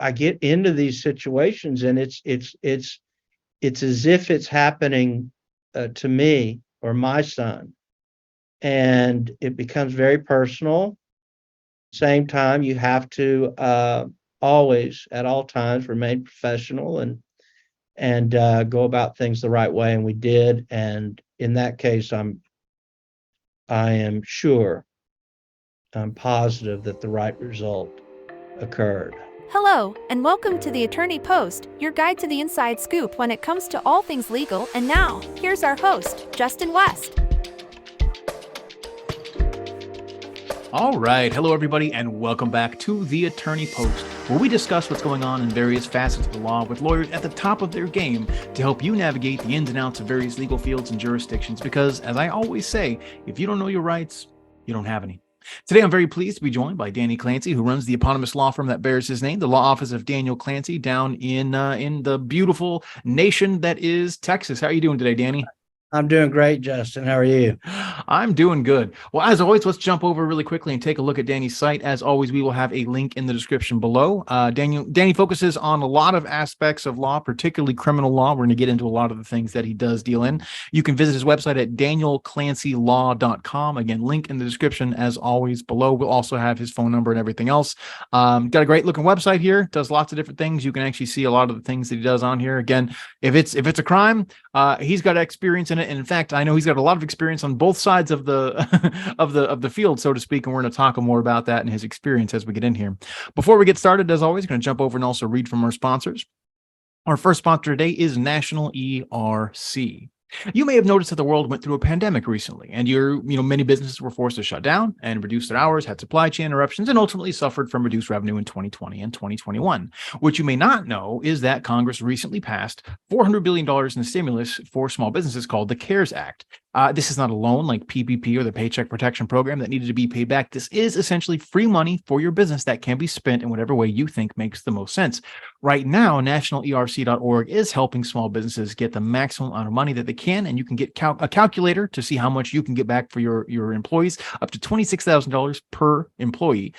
I get into these situations, and it's as if it's happening to me or my son, and it becomes very personal. Same time, you have to always, at all times, remain professional and go about things the right way, and we did. And in that case, I am sure, I'm positive that the right result occurred. Hello, and welcome to the Attorney Post, your guide to the inside scoop when it comes to all things legal. And now, here's our host, Justin West. All right. Hello, everybody, and welcome back to the Attorney Post, where we discuss what's going on in various facets of the law with lawyers at the top of their game to help you navigate the ins and outs of various legal fields and jurisdictions. Because, as I always say, if you don't know your rights, you don't have any. Today, I'm very pleased to be joined by Daniel Clancy, who runs the eponymous law firm that bears his name, the Law Office of Daniel Clancy, down in the beautiful nation that is Texas. How are you doing today, Danny? I'm doing great, Justin. How are you? I'm doing good. Well, as always, let's jump over really quickly and take a look at Danny's site. As always, we will have a link in the description below. Danny focuses on a lot of aspects of law, particularly criminal law. We're going to get into a lot of the things that he does deal in. You can visit his website at danielclancylaw.com. Again, link in the description as always below. We'll also have his phone number and everything else. Got a great looking website here. Does lots of different things. You can actually see a lot of the things that he does on here. Again, if it's a crime, he's got experience in it. And in fact, I know he's got a lot of experience on both sides of the of the field, so to speak, and we're going to talk more about that and his experience as we get in here. Before we get started, as always, going to jump over and also read from our sponsors. Our first sponsor today is National ERC. You may have noticed that the world went through a pandemic recently, and many businesses were forced to shut down and reduce their hours, had supply chain interruptions, and ultimately suffered from reduced revenue in 2020 and 2021. What you may not know is that Congress recently passed $400 billion in stimulus for small businesses called the CARES Act. This is not a loan like PPP or the Paycheck Protection Program that needed to be paid back. This is essentially free money for your business that can be spent in whatever way you think makes the most sense. Right now, nationalerc.org is helping small businesses get the maximum amount of money that they can, and you can get a calculator to see how much you can get back for your employees, up to $26,000 per employee.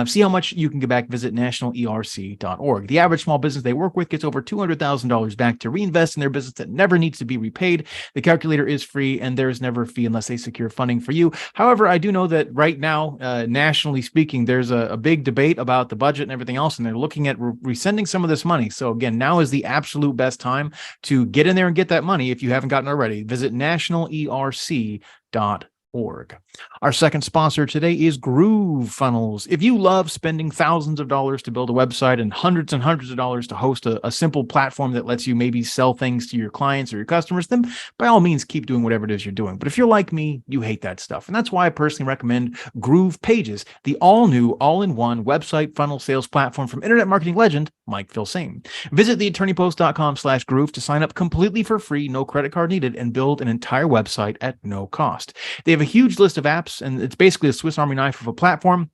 See how much you can get back. Visit nationalerc.org. The average small business they work with gets over $200,000 back to reinvest in their business that never needs to be repaid. The calculator is free, and there's never a fee unless they secure funding for you. However, I do know that right now, nationally speaking, there's a big debate about the budget and everything else, and they're looking at resending some of this money. So again, now is the absolute best time to get in there and get that money if you haven't gotten already. Visit nationalerc.org. Our second sponsor today is Groove Funnels. If you love spending thousands of dollars to build a website and hundreds of dollars to host a simple platform that lets you maybe sell things to your clients or your customers, then by all means, keep doing whatever it is you're doing. But if you're like me, you hate that stuff. And that's why I personally recommend Groove Pages, the all-new, all-in-one website funnel sales platform from internet marketing legend Mike Filsaime. Visit theattorneypost.com/groove to sign up completely for free, no credit card needed, and build an entire website at no cost. They have a huge list of apps, and it's basically a Swiss Army knife of a platform.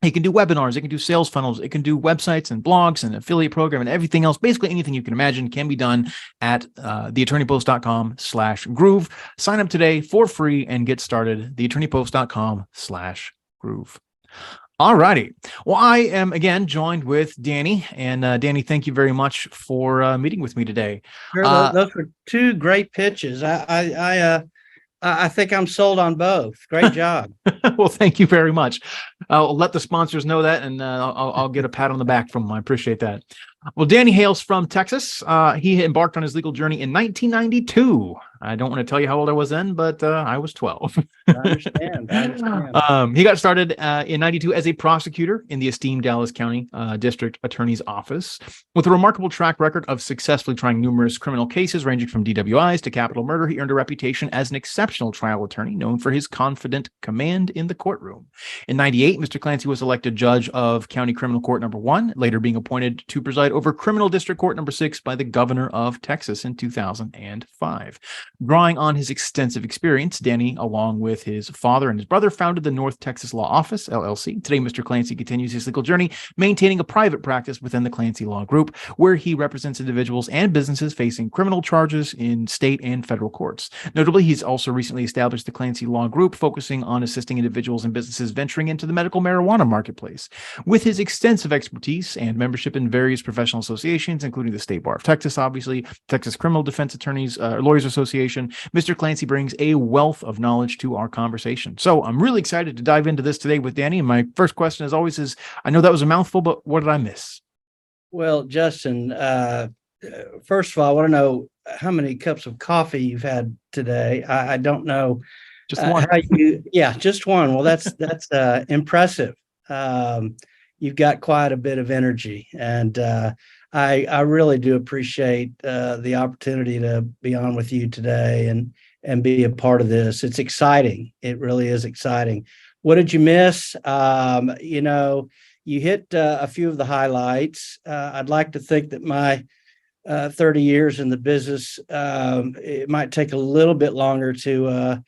It can do webinars, it can do sales funnels, it can do websites and blogs and affiliate program and everything else. Basically anything you can imagine can be done at theattorneypost.com/groove. Sign up today for free and get started. theattorneypost.com/groove. All righty. Well, I am again joined with Danny, and Danny, thank you very much for meeting with me today. Sure, those were two great pitches. I think I'm sold on both. Great job. Well, thank you very much. I'll let the sponsors know that, and I'll get a pat on the back from them. I appreciate that. Well, Danny hails from Texas. He embarked on his legal journey in 1992. I don't want to tell you how old I was then, but I was 12. I understand. He got started in 92 as a prosecutor in the esteemed Dallas County District Attorney's Office. With a remarkable track record of successfully trying numerous criminal cases ranging from DWIs to capital murder, he earned a reputation as an exceptional trial attorney known for his confident command in the courtroom. In 98, Mr. Clancy was elected judge of County Criminal Court Number 1, later being appointed to preside over Criminal District Court Number 6 by the governor of Texas in 2005. Drawing on his extensive experience, Danny, along with his father and his brother, founded the North Texas Law Office, LLC. Today, Mr. Clancy continues his legal journey, maintaining a private practice within the Clancy Law Group, where he represents individuals and businesses facing criminal charges in state and federal courts. Notably, he's also recently established the Clancy Law Group, focusing on assisting individuals and businesses venturing into the medical marijuana marketplace. With his extensive expertise and membership in various professional associations, including the State Bar of Texas, obviously, Texas Criminal Defense Attorneys, Lawyers Association, Mr. Clancy brings a wealth of knowledge to our conversation. So I'm really excited to dive into this today with Danny. And my first question, as always, is I know that was a mouthful, but what did I miss? Well, Justin, first of all, I want to know how many cups of coffee you've had today. I don't know. Just one. Just one. Well, that's impressive. You've got quite a bit of energy, and I really do appreciate the opportunity to be on with you today and be a part of this. It's exciting. It really is exciting. What did you miss? You hit a few of the highlights. I'd like to think that my 30 years in the business, it might take a little bit longer to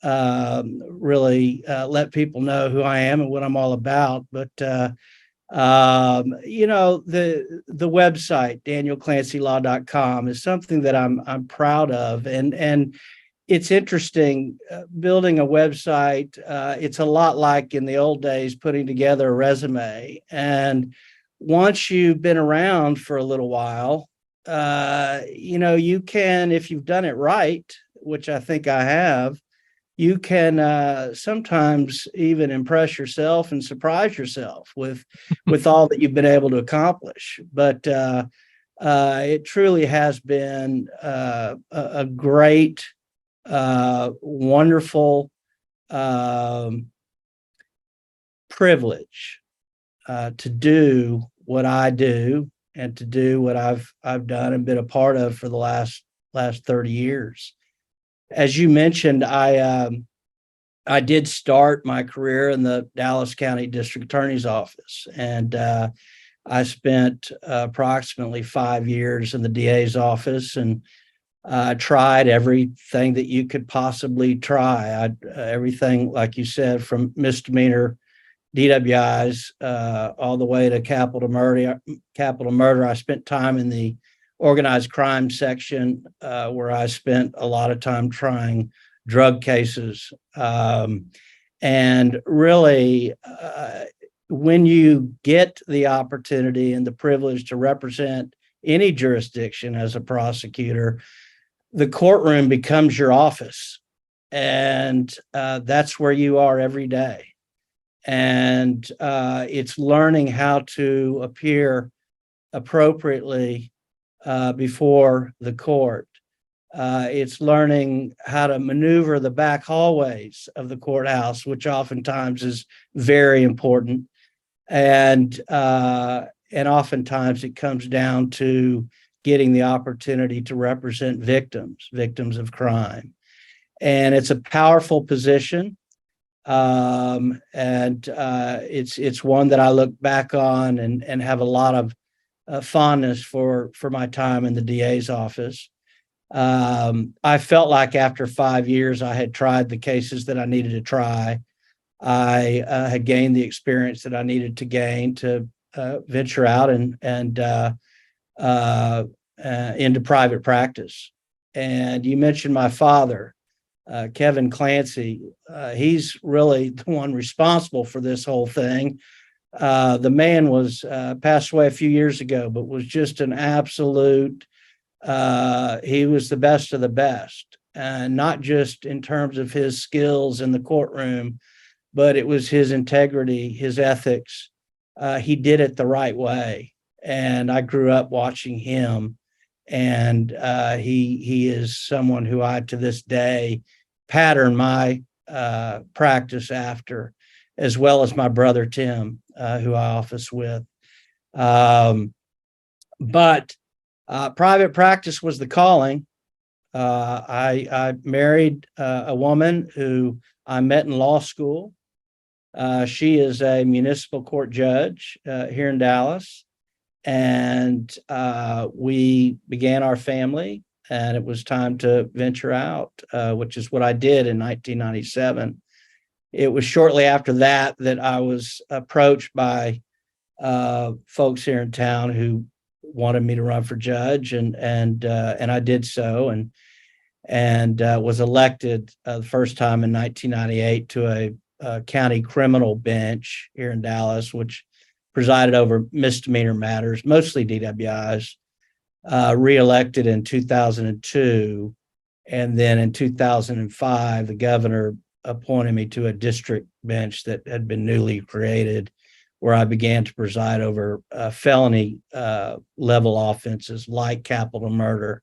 really let people know who I am and what I'm all about. But the website, danielclancylaw.com, is something that I'm proud of. And it's interesting building a website. It's a lot like in the old days, putting together a resume. And once you've been around for a little while, you can, if you've done it right, which I think I have, you can sometimes even impress yourself and surprise yourself with all that you've been able to accomplish. But it truly has been a great, wonderful privilege to do what I do and to do what I've done and been a part of for the last 30 years. As you mentioned, I did start my career in the Dallas County District Attorney's Office, and I spent approximately 5 years in the DA's office, and tried everything that you could possibly try. Everything, like you said, from misdemeanor DWIs all the way to capital murder. I spent time in the organized crime section, where I spent a lot of time trying drug cases. And really, when you get the opportunity and the privilege to represent any jurisdiction as a prosecutor, the courtroom becomes your office. And that's where you are every day. And it's learning how to appear appropriately before the court. It's learning how to maneuver the back hallways of the courthouse, which oftentimes is very important. And oftentimes it comes down to getting the opportunity to represent victims of crime. And it's a powerful position. It's one that I look back on and have a lot of fondness for my time in the DA's office. I felt like after 5 years, I had tried the cases that I needed to try. I had gained the experience that I needed to gain to venture out and into private practice. And you mentioned my father, Kevin Clancy. He's really the one responsible for this whole thing. The man was passed away a few years ago, but was just an absolute, he was the best of the best, and not just in terms of his skills in the courtroom, but it was his integrity, his ethics. He did it the right way. And I grew up watching him, and he is someone who I, to this day, pattern my practice after, as well as my brother, Tim, who I office with. But private practice was the calling. I married a woman who I met in law school. She is a municipal court judge here in Dallas. And we began our family and it was time to venture out, which is what I did in 1997. It was shortly after that that I was approached by folks here in town who wanted me to run for judge, and I did so, and was elected the first time in 1998 to a county criminal bench here in Dallas, which presided over misdemeanor matters, mostly DWIs. Reelected in 2002, and then in 2005, the governor appointed me to a district bench that had been newly created, where I began to preside over felony level offenses like capital murder,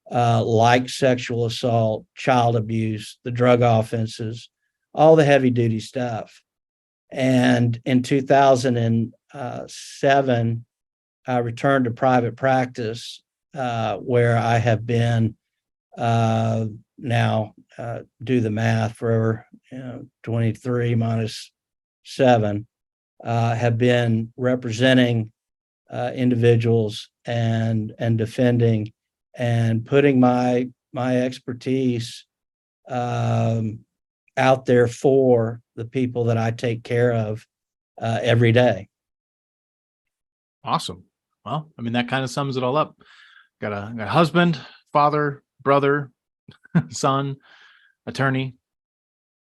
like sexual assault, child abuse, the drug offenses, all the heavy duty stuff. And in 2007, I returned to private practice, where I have been now, do the math, for 23 minus 7, have been representing individuals and defending and putting my expertise out there for the people that I take care of every day. Awesome. Well, I mean, that kind of sums it all up. Got a husband, father, brother, son, attorney,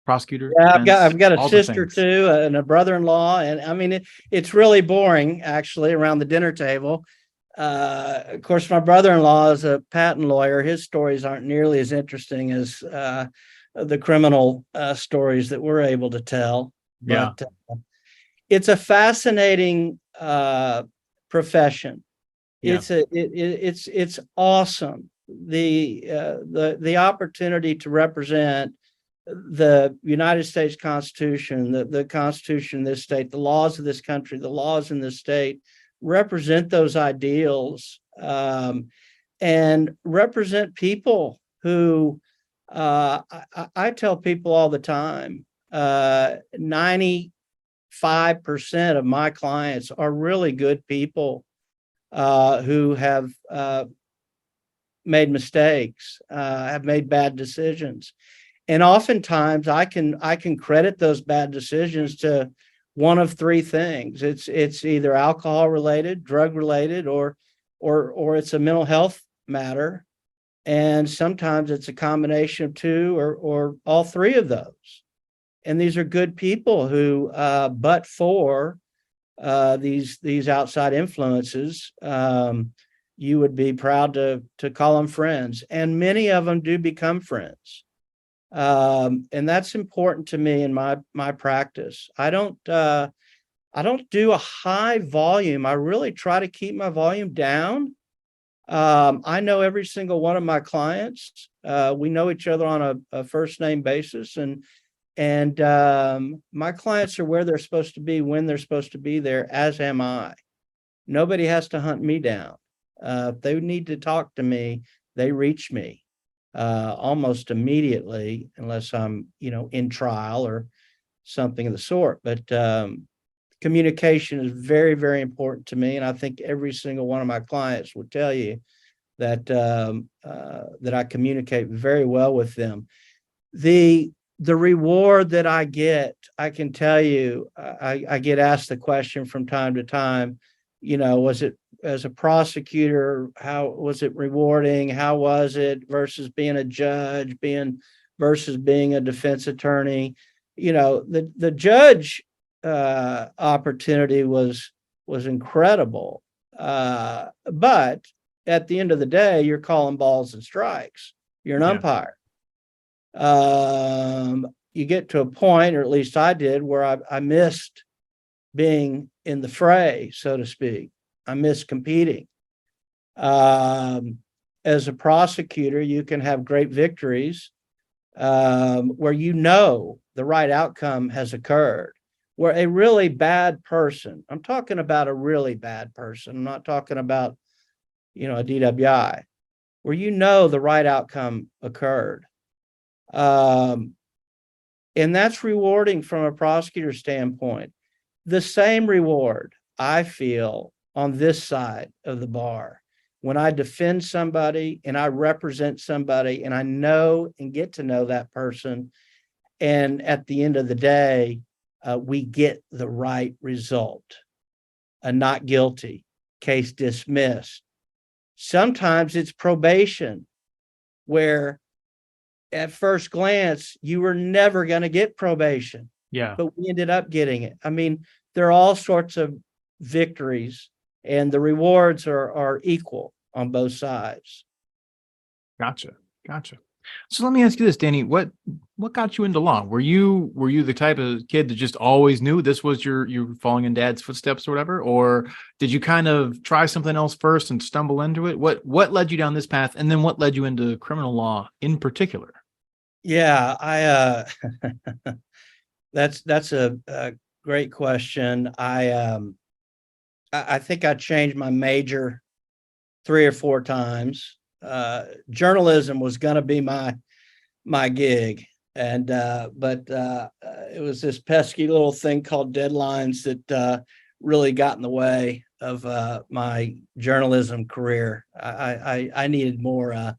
prosecutor. Yeah, defense, I've got a all the sister things. too, and a brother-in-law, and I mean it's really boring actually around the dinner table. Of course, my brother-in-law is a patent lawyer. His stories aren't nearly as interesting as the criminal stories that we're able to tell. Yeah. But it's a fascinating profession. Yeah. It's awesome. The opportunity to represent the United States Constitution, the Constitution of this state, the laws of this country, the laws in this state, represent those ideals, and represent people who I tell people all the time, 95% of my clients are really good people who have made mistakes, have made bad decisions. And oftentimes I can credit those bad decisions to one of three things. It's either alcohol related, drug related, or it's a mental health matter. And sometimes it's a combination of two or all three of those. And these are good people who, but for these outside influences, you would be proud to call them friends. And many of them do become friends. And that's important to me in my practice. I don't do a high volume. I really try to keep my volume down. I know every single one of my clients. We know each other on a first name basis, and my clients are where they're supposed to be when they're supposed to be there, as am I. Nobody has to hunt me down. If they need to talk to me, they reach me almost immediately, unless I'm, in trial or something of the sort. But communication is very, very important to me, and I think every single one of my clients would tell you that that I communicate very well with them. The reward that I get, I can tell you, I get asked the question from time to time, was it, as a prosecutor, how was it rewarding? How was it versus being a judge, versus being a defense attorney? The judge opportunity was incredible. But at the end of the day, you're calling balls and strikes. You're an umpire. You get to a point, or at least I did, where I missed being in the fray, so to speak. I missed competing. As a prosecutor, you can have great victories where the right outcome has occurred. Where a really bad person, I'm talking about a really bad person, I'm not talking about, a DWI, where the right outcome occurred. And that's rewarding from a prosecutor standpoint. The same reward I feel on this side of the bar, when I defend somebody and I represent somebody and I know and get to know that person, and at the end of the day, we get the right result. A not guilty, case dismissed. Sometimes it's probation, where at first glance, you were never going to get probation, Yeah. but we ended up getting it. I mean, there are all sorts of victories, and the rewards are equal on both sides. Gotcha. So let me ask you this, Danny. What got you into law? Were you the type of kid that just always knew this was you were following in dad's footsteps or whatever? Or did you kind of try something else first and stumble into it? What led you down this path? And then what led you into criminal law in particular? Yeah, that's a great question. I think I changed my major 3 or 4 times. Journalism was going to be my gig, and but it was this pesky little thing called deadlines that really got in the way of my journalism career. I needed more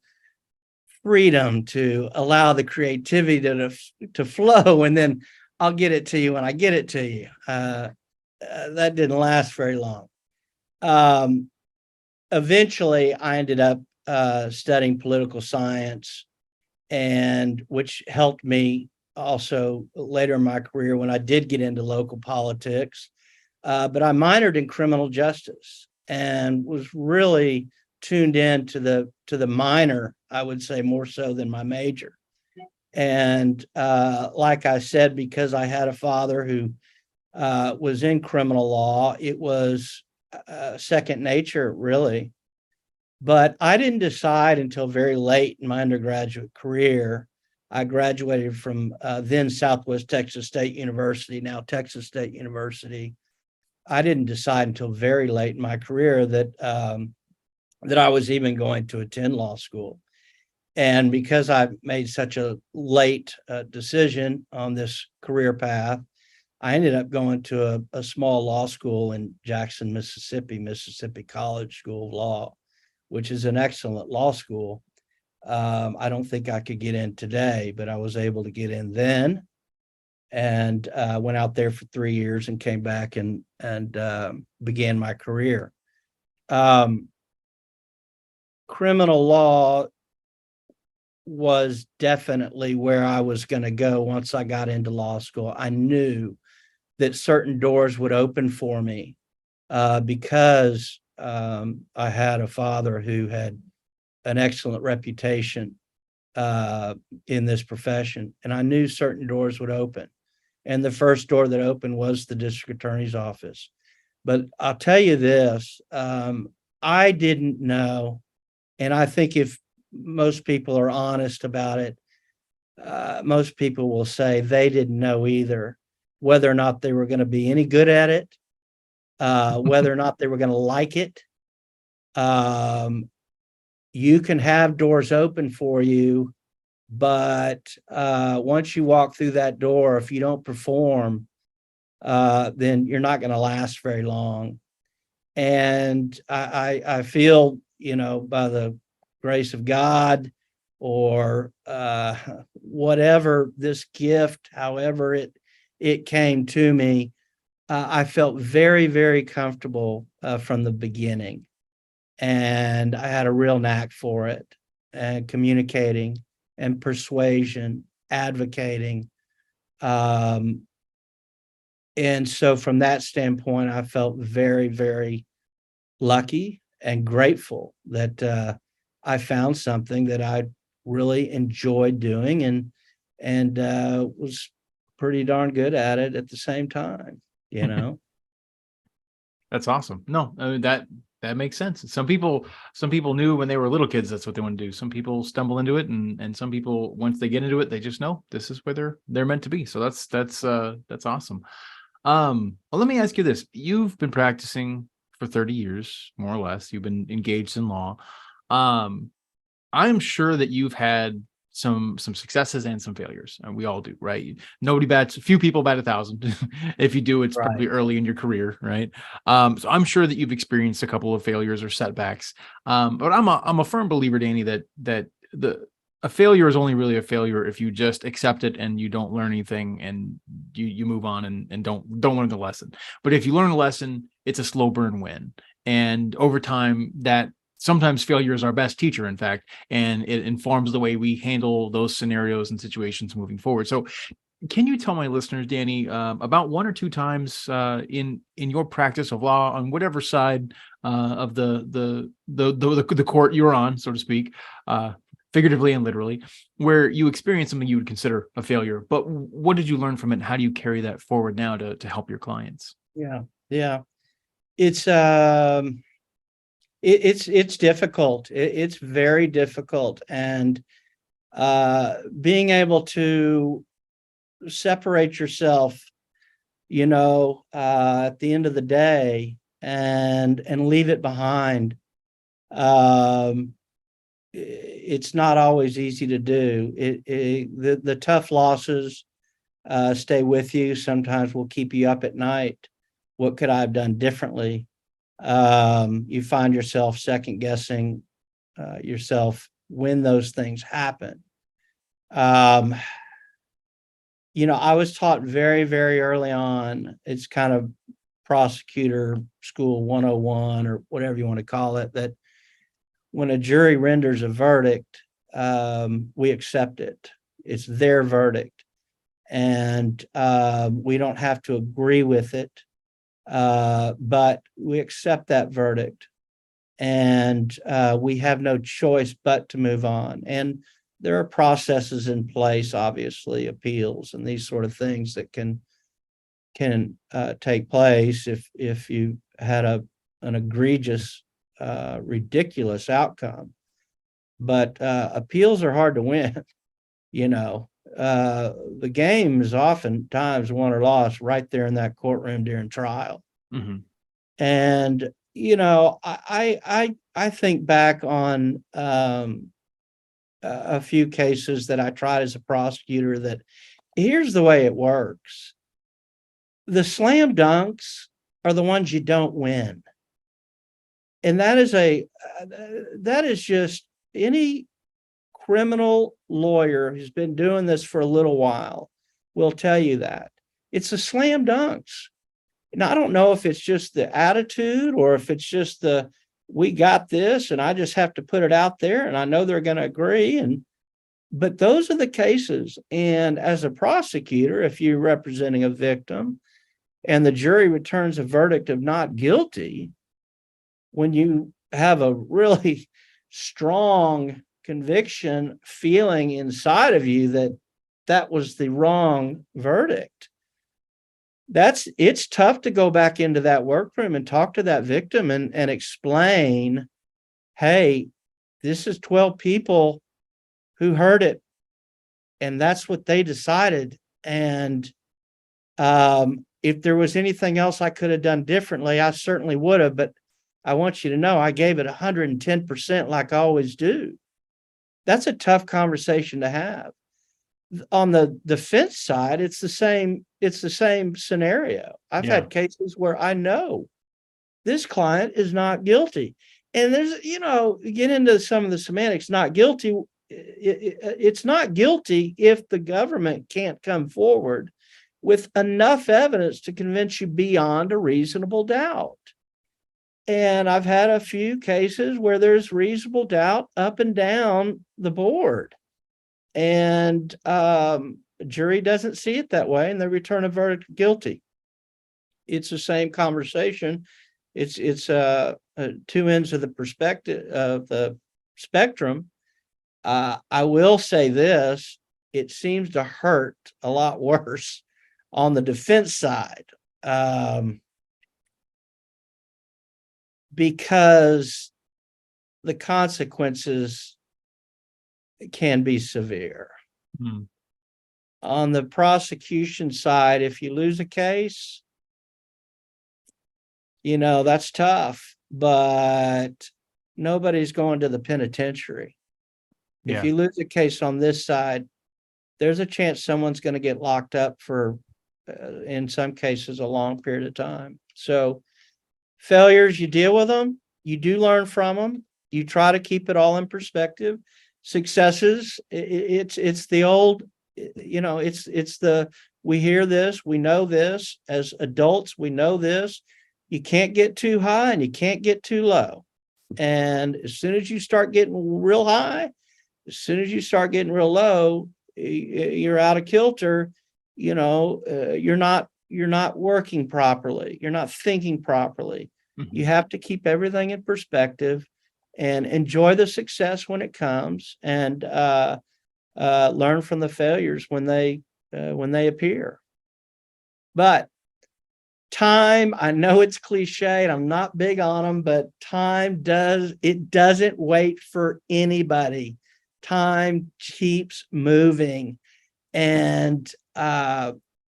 freedom to allow the creativity to flow, and then I'll get it to you when I get it to you. That didn't last very long. Eventually, I ended up studying political science, and which helped me also later in my career when I did get into local politics. But I minored in criminal justice and was really tuned in to the minor, I would say, more so than my major. And like I said, because I had a father who was in criminal law, it was second nature, really. But I didn't decide until very late in my undergraduate career. I graduated from then Southwest Texas State University, now Texas State University. I didn't decide until very late in my career that I was even going to attend law school. And because I made such a late decision on this career path, I ended up going to a small law school in Jackson, Mississippi College School of Law, which is an excellent law school. I don't think I could get in today, but I was able to get in then, and went out there for 3 years and came back and began my career. Criminal law was definitely where I was going to go once I got into law school. I knew that certain doors would open for me because I had a father who had an excellent reputation in this profession, and I knew certain doors would open. And the first door that opened was the district attorney's office. But I'll tell you this, I didn't know, and I think if most people are honest about it, most people will say they didn't know either, whether or not they were going to be any good at it, whether or not they were going to like it. You can have doors open for you, but once you walk through that door, if you don't perform, then you're not going to last very long. And I feel, by the grace of God, or whatever this gift, however it came to me, I felt very, very comfortable from the beginning. And I had a real knack for it, and communicating and persuasion, advocating. And so from that standpoint, I felt very, very lucky and grateful that I found something that I really enjoyed doing and was pretty darn good at it at the same time, That's awesome. No, I mean, that makes sense. Some people knew when they were little kids that's what they want to do. Some people stumble into it, and some people, once they get into it, they just know this is where they're meant to be. So that's awesome. Well, let me ask you this. You've been practicing for 30 years, more or less. You've been engaged in law. I'm sure that you've had some successes and some failures, and we all do, right? Few people bat 1,000. If you do, it's Right. probably early in your career, right? So I'm sure that you've experienced a couple of failures or setbacks. But I'm a firm believer, Danny, that a failure is only really a failure if you just accept it and you don't learn anything, and you move on and don't learn the lesson. But if you learn a lesson, it's a slow burn win. And over time, that sometimes failure is our best teacher, in fact, and it informs the way we handle those scenarios and situations moving forward. So can you tell my listeners, Danny, about 1 or 2 times in your practice of law on whatever side of the court you're on, so to speak, figuratively and literally, where you experienced something you would consider a failure, but what did you learn from it? And how do you carry that forward now to help your clients? Yeah. It's it's difficult. It's very difficult, and being able to separate yourself, at the end of the day, and leave it behind. It's not always easy to do. The tough losses stay with you. Sometimes will keep you up at night. What could I have done differently? You find yourself second guessing yourself when those things happen. I was taught very, very early on, it's kind of prosecutor school 101 or whatever you want to call it, that when a jury renders a verdict, we accept it. It's their verdict. And we don't have to agree with it. But we accept that verdict, and we have no choice but to move on. And there are processes in place, obviously, appeals and these sort of things that can take place if you had an egregious, ridiculous outcome. But appeals are hard to win. The game is oftentimes won or lost right there in that courtroom during trial. Mm-hmm. And I think back on a few cases that I tried as a prosecutor. That here's the way it works: the slam dunks are the ones you don't win, and that is just any criminal lawyer who's been doing this for a little while will tell you that it's the slam dunks. Now, I don't know if it's just the attitude or if it's just we got this and I just have to put it out there and I know they're going to agree. But those are the cases. And as a prosecutor, if you're representing a victim and the jury returns a verdict of not guilty, when you have a really strong conviction feeling inside of you that was the wrong verdict, it's tough to go back into that workroom and talk to that victim and explain, hey, this is 12 people who heard it, and that's what they decided. And if there was anything else I could have done differently, I certainly would have, but I want you to know I gave it 110% like I always do. That's a tough conversation to have. On the defense side, it's the same scenario. I've had cases where I know this client is not guilty. And there's, get into some of the semantics, not guilty. It's not guilty if the government can't come forward with enough evidence to convince you beyond a reasonable doubt. And I've had a few cases where there's reasonable doubt up and down the board. And the jury doesn't see it that way, and they return a verdict guilty. It's the same conversation. It's two ends of the perspective of the spectrum. I will say this: it seems to hurt a lot worse on the defense side, because the consequences can be severe. On the prosecution side, if you lose a case, that's tough, but nobody's going to the penitentiary. If Yeah. you lose a case on this side, there's a chance someone's going to get locked up for, in some cases, a long period of time. So failures, you deal with them, you do learn from them, you try to keep it all in perspective. Successes, it's the old, it's the, we hear this, we know this as adults, we know this. You can't get too high and you can't get too low. And as soon as you start getting real high, as soon as you start getting real low, you're out of kilter. You're not working properly. You're not thinking properly. Mhm. You have to keep everything in perspective and enjoy the success when it comes, and learn from the failures when they appear. But time, I know it's cliche and I'm not big on them, but doesn't wait for anybody. Time keeps moving. And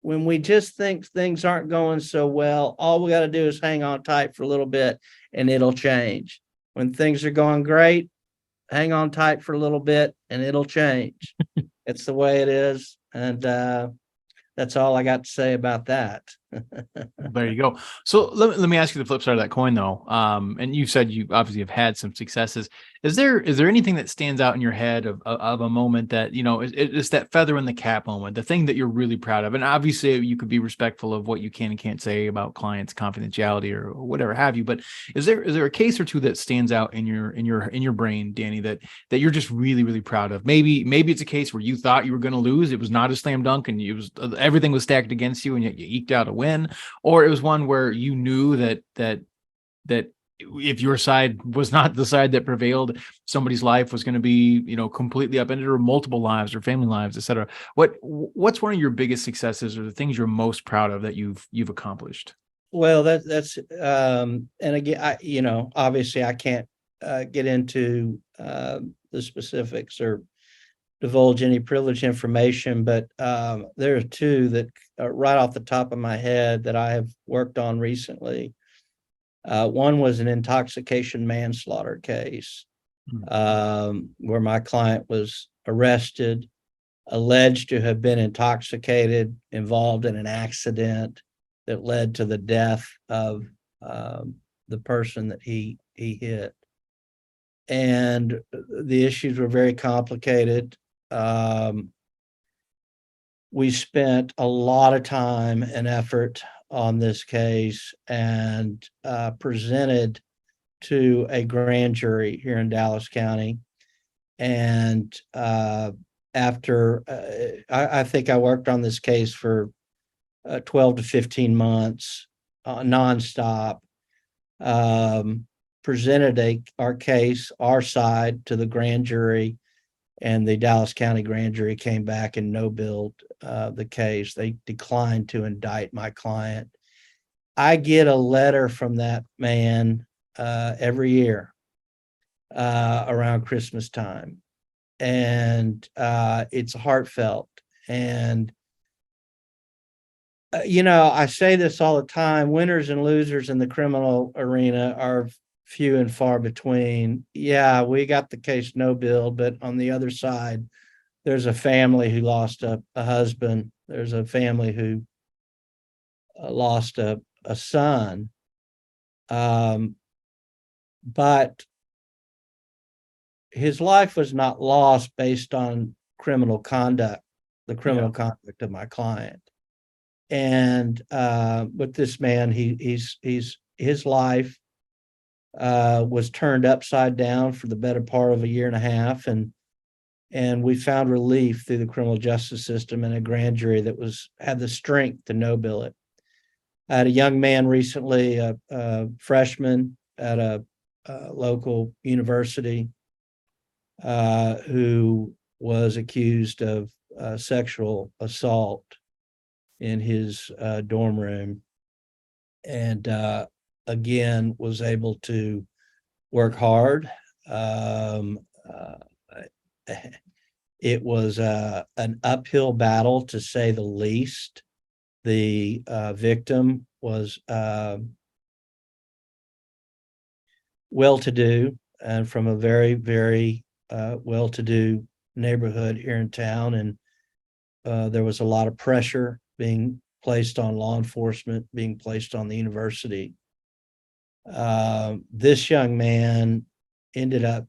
when we just think things aren't going so well, all we got to do is hang on tight for a little bit and it'll change. When things are going great, hang on tight for a little bit and it'll change. It's the way it is. And that's all I got to say about that. There you go. So let me ask you the flip side of that coin, though. And you said you obviously have had some successes. Is there anything that stands out in your head of a moment that, it's that feather in the cap moment, the thing that you're really proud of? And obviously you could be respectful of what you can and can't say about clients' confidentiality or whatever have you. But is there a case or two that stands out in your brain, Danny, that you're just really, really proud of? Maybe it's a case where you thought you were going to lose. It was not a slam dunk and everything was stacked against you and yet you eked out a win. Or it was one where you knew that if your side was not the side that prevailed, somebody's life was going to be, completely upended, or multiple lives or family lives, et cetera. What's one of your biggest successes or the things you're most proud of that you've accomplished? Well, that's and again, obviously I can't get into the specifics or divulge any privileged information, but there are two that right off the top of my head that I have worked on recently. One was an intoxication manslaughter case where my client was arrested, alleged to have been intoxicated, involved in an accident that led to the death of the person that he hit. And the issues were very complicated. We spent a lot of time and effort on this case and presented to a grand jury here in Dallas County. And after, I think I worked on this case for 12 to 15 months, nonstop, presented our case, our side, to the grand jury. And the Dallas County grand jury came back and no-billed the case. They declined to indict my client. I get a letter from that man every year around Christmas time. And it's heartfelt. And, I say this all the time, winners and losers in the criminal arena are few and far between. Yeah, we got the case no-billed, but on the other side, there's a family who lost a husband. There's a family who lost a son. But his life was not lost based on criminal conduct, the criminal conduct of my client. And but this man, his life was turned upside down for the better part of a year and a half, and we found relief through the criminal justice system and a grand jury that had the strength to no-bill it. I had a young man recently, a freshman at a local university, who was accused of sexual assault in his dorm room, and again was able to work hard. It was an uphill battle, to say the least. The victim was well-to-do and from a very, very well-to-do neighborhood here in town, and there was a lot of pressure being placed on law enforcement, being placed on the university. This young man ended up,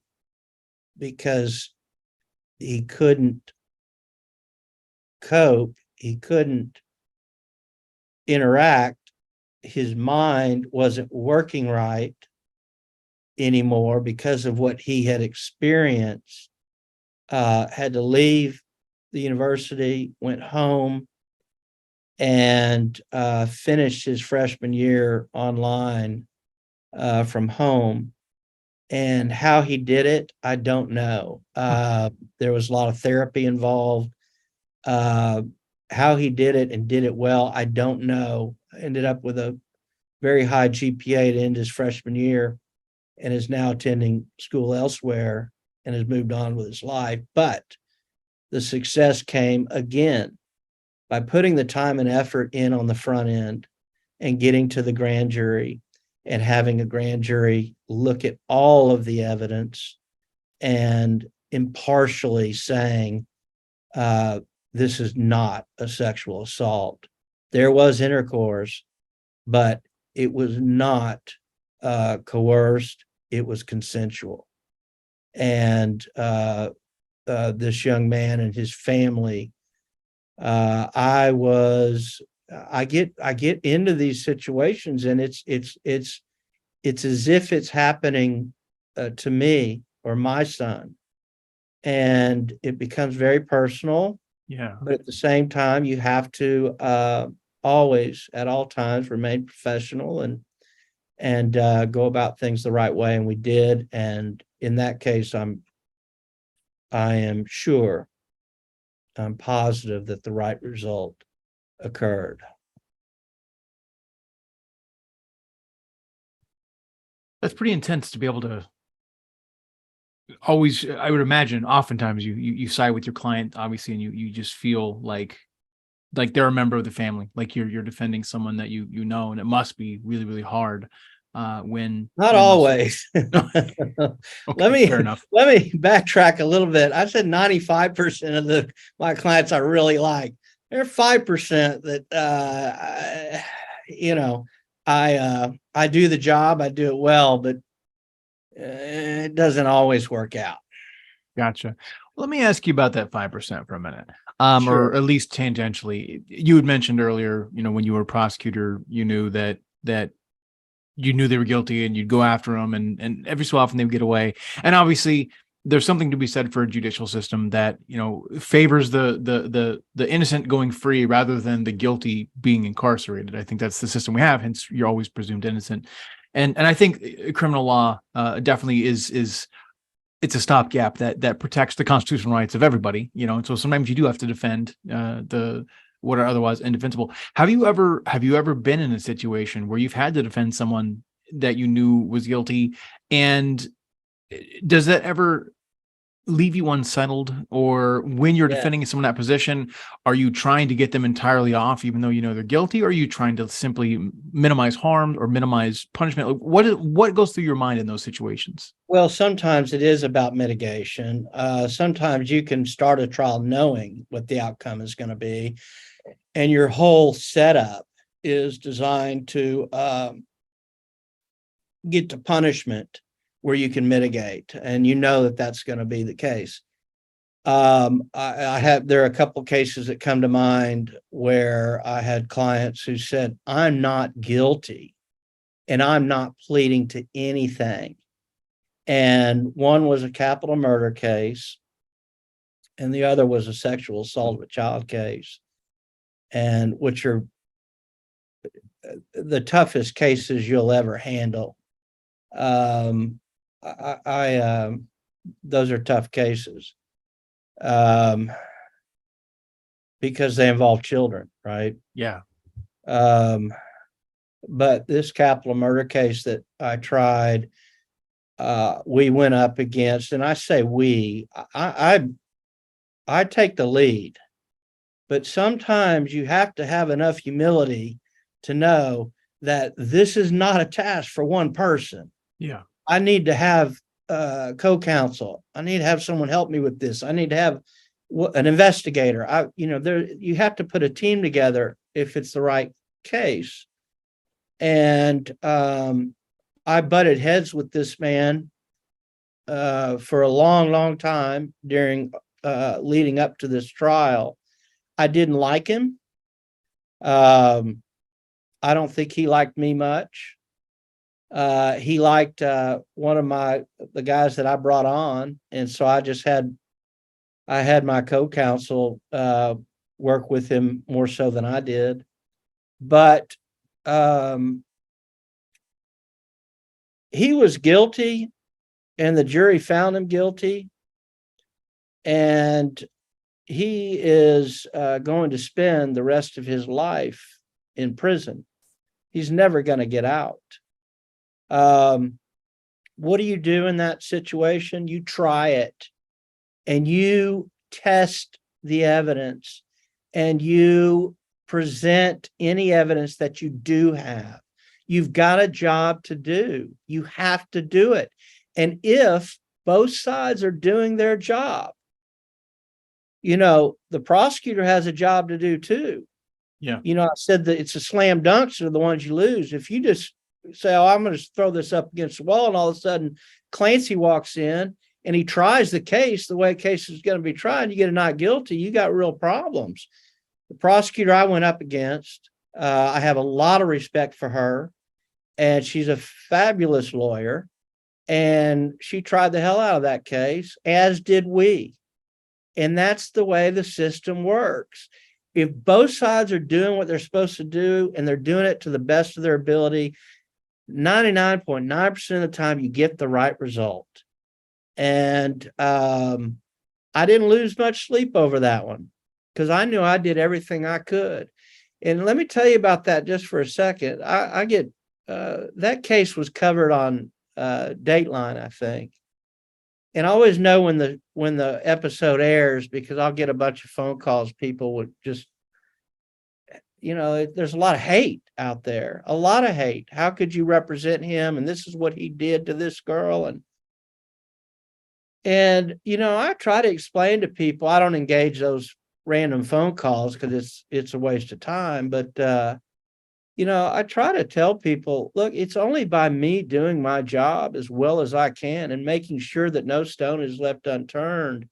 because he couldn't cope, he couldn't interact, his mind wasn't working right anymore because of what he had experienced, had to leave the university, went home, and finished his freshman year online from home. And how he did it, I don't know. There was a lot of therapy involved. How he did it and did it well, I don't know. Ended up with a very high GPA to end his freshman year, and is now attending school elsewhere and has moved on with his life. But the success came again by putting the time and effort in on the front end and getting to the grand jury and having a grand jury look at all of the evidence and impartially saying, this is not a sexual assault. There was intercourse, but it was not coerced. It was consensual. And this young man and his family, I get into these situations, and it's as if it's happening to me or my son, and it becomes very personal. Yeah. But at the same time, you have to always, at all times, remain professional and go about things the right way, and we did. And in that case, I am sure, I'm positive that the right result occurred. That's pretty intense to be able to always, I would imagine, oftentimes you side with your client, obviously, and you just feel like they're a member of the family, like you're defending someone that you know, and it must be really, really hard when Not when those- always. Okay, fair enough. Let me backtrack a little bit. I said 95% of my clients I really like. There are 5% that I do the job, I do it well, but it doesn't always work out. Gotcha. Let me ask you about that 5% for a minute, Sure. or at least tangentially. You had mentioned earlier, when you were a prosecutor, you knew that you knew they were guilty, and you'd go after them, and every so often they would get away. And obviously, there's something to be said for a judicial system that favors the innocent going free rather than the guilty being incarcerated. I think that's the system we have. Hence, you're always presumed innocent. And I think criminal law definitely is it's a stopgap that protects the constitutional rights of everybody. And so sometimes you do have to defend what are otherwise indefensible. Have you ever been in a situation where you've had to defend someone that you knew was guilty? And does that ever leave you unsettled? Or when you're defending someone in that position, are you trying to get them entirely off, even though they're guilty? Or are you trying to simply minimize harm or minimize punishment? Like, what goes through your mind in those situations? Well, sometimes it is about mitigation. Sometimes you can start a trial knowing what the outcome is going to be, and your whole setup is designed to get to punishment where you can mitigate, and that's going to be the case. There are a couple of cases that come to mind where I had clients who said, I'm not guilty and I'm not pleading to anything. And one was a capital murder case, and the other was a sexual assault of a child case, and which are the toughest cases you'll ever handle. Those are tough cases because they involve children, right? Yeah. But this capital murder case that I tried, we went up against, and I say I take the lead, but sometimes you have to have enough humility to know that this is not a task for one person. Yeah. I need to have co-counsel. I need to have someone help me with this. I need to have an investigator. You have to put a team together if it's the right case. And I butted heads with this man for a long, long time during leading up to this trial. I didn't like him. I don't think he liked me much. He liked one of the guys that I brought on, and so I had my co-counsel work with him more so than I did. But he was guilty, and the jury found him guilty, and he is going to spend the rest of his life in prison. He's never going to get out. What do you do in that situation? You try it, and you test the evidence, and you present any evidence that you do have. You've got a job to do. You have to do it. And if both sides are doing their job, the prosecutor has a job to do too. Yeah. I said that it's a slam dunks are the ones you lose. If you just say, oh, I'm going to throw this up against the wall, and all of a sudden Clancy walks in and he tries the case the way a case is going to be tried, you get a not guilty, you got real problems. The prosecutor I went up against, I have a lot of respect for her, and she's a fabulous lawyer, and she tried the hell out of that case, as did we. And that's the way the system works. If both sides are doing what they're supposed to do, and they're doing it to the best of their ability, 99.9% of the time you get the right result. And I didn't lose much sleep over that one, because I knew I did everything I could. And let me tell you about that just for a second. I get that case was covered on Dateline, I think. And I always know when the episode airs, because I'll get a bunch of phone calls. People would just, there's a lot of hate out there, a lot of hate. How could you represent him? And this is what he did to this girl. And I try to explain to people, I don't engage those random phone calls because it's a waste of time. But I try to tell people, look, it's only by me doing my job as well as I can and making sure that no stone is left unturned